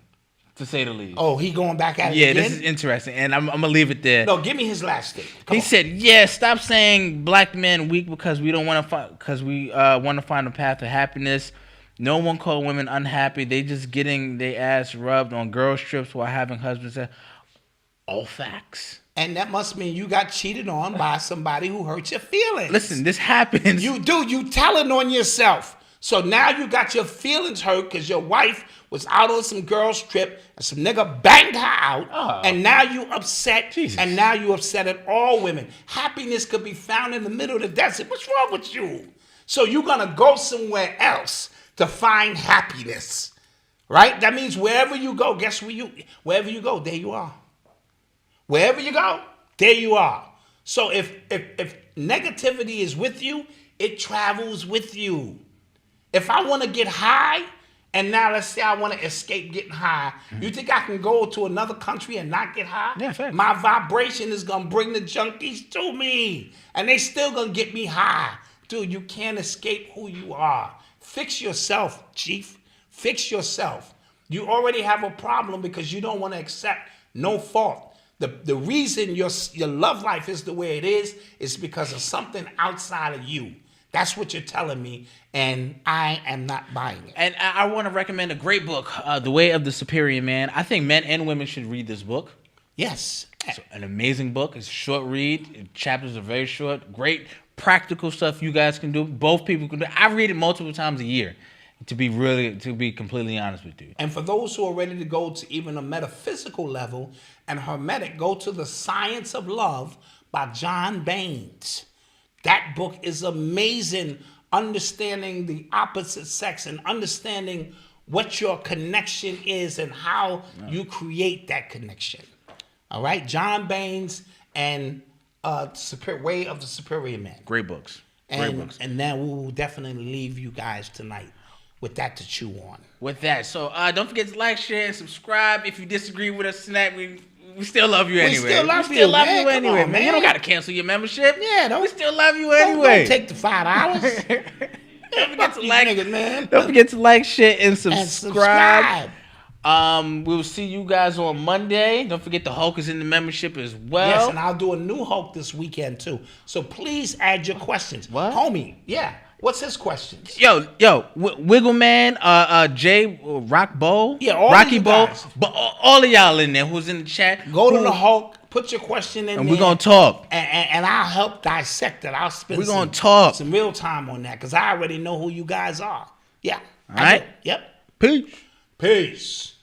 to say the least. Oh, he going back at it Yeah, again? this is interesting, and I'm gonna leave it there. No, give me his last thing. He said, "Yeah, stop saying black men weak because we don't want to find a path to happiness. No one called women unhappy. They just getting their ass rubbed on girls trips while having husbands." All facts. And that must mean you got cheated on by somebody who hurt your feelings. Listen, this happens. You telling on yourself. So now you got your feelings hurt because your wife was out on some girl's trip and some nigga banged her out. Oh. And now you upset. Jesus. And now you upset at all women. Happiness could be found in the middle of the desert. What's wrong with you? So you're going to go somewhere else to find happiness. Right? That means wherever you go, wherever you go, there you are. Wherever you go, there you are. So if negativity is with you, it travels with you. If I want to get high And now let's say I want to escape getting high. You think I can go to another country and not get high? Yeah, fact. My vibration is going to bring the junkies to me. And they still going to get me high. Dude, you can't escape who you are. Fix yourself, Chief. Fix yourself. You already have a problem because you don't want to accept no fault. The reason your love life is the way it is because of something outside of you. That's what you're telling me, and I am not buying it. And I want to recommend a great book, The Way of the Superior Man. I think men and women should read this book. Yes. It's an amazing book. It's a short read. Chapters are very short. Great practical stuff you guys can do. Both people can do. I read it multiple times a year, to be completely honest with you. And for those who are ready to go to even a metaphysical level and hermetic, go to The Science of Love by John Baines. That book is amazing, understanding the opposite sex and understanding what your connection is and how you create that connection. All right? John Baines and Way of the Superior Man. Great books. And then we will definitely leave you guys tonight with that to chew on. With that. So don't forget to like, share, and subscribe. If you disagree with us tonight, we still love you anyway. We still love you anyway, man. You don't got to cancel your membership. Yeah, we still love you anyway. Don't take the $5. Don't forget to like, niggas, man. Don't forget to like, share, and subscribe. And We'll see you guys on Monday. Don't forget the Hulk is in the membership as well. Yes, and I'll do a new Hulk this weekend too. So please add your questions. What? Homie, yeah. What's his questions? Yo, Wiggle Man, Jay, Rock Bowl, yeah, all Rocky Bowl, guys. but all of y'all in there who's in the chat. Go to the Hulk, put your question in and there. We're going to talk. And I'll help dissect it. I'll spend some real time on that because I already know who you guys are. Yeah. All right. Yep. Peace. Peace.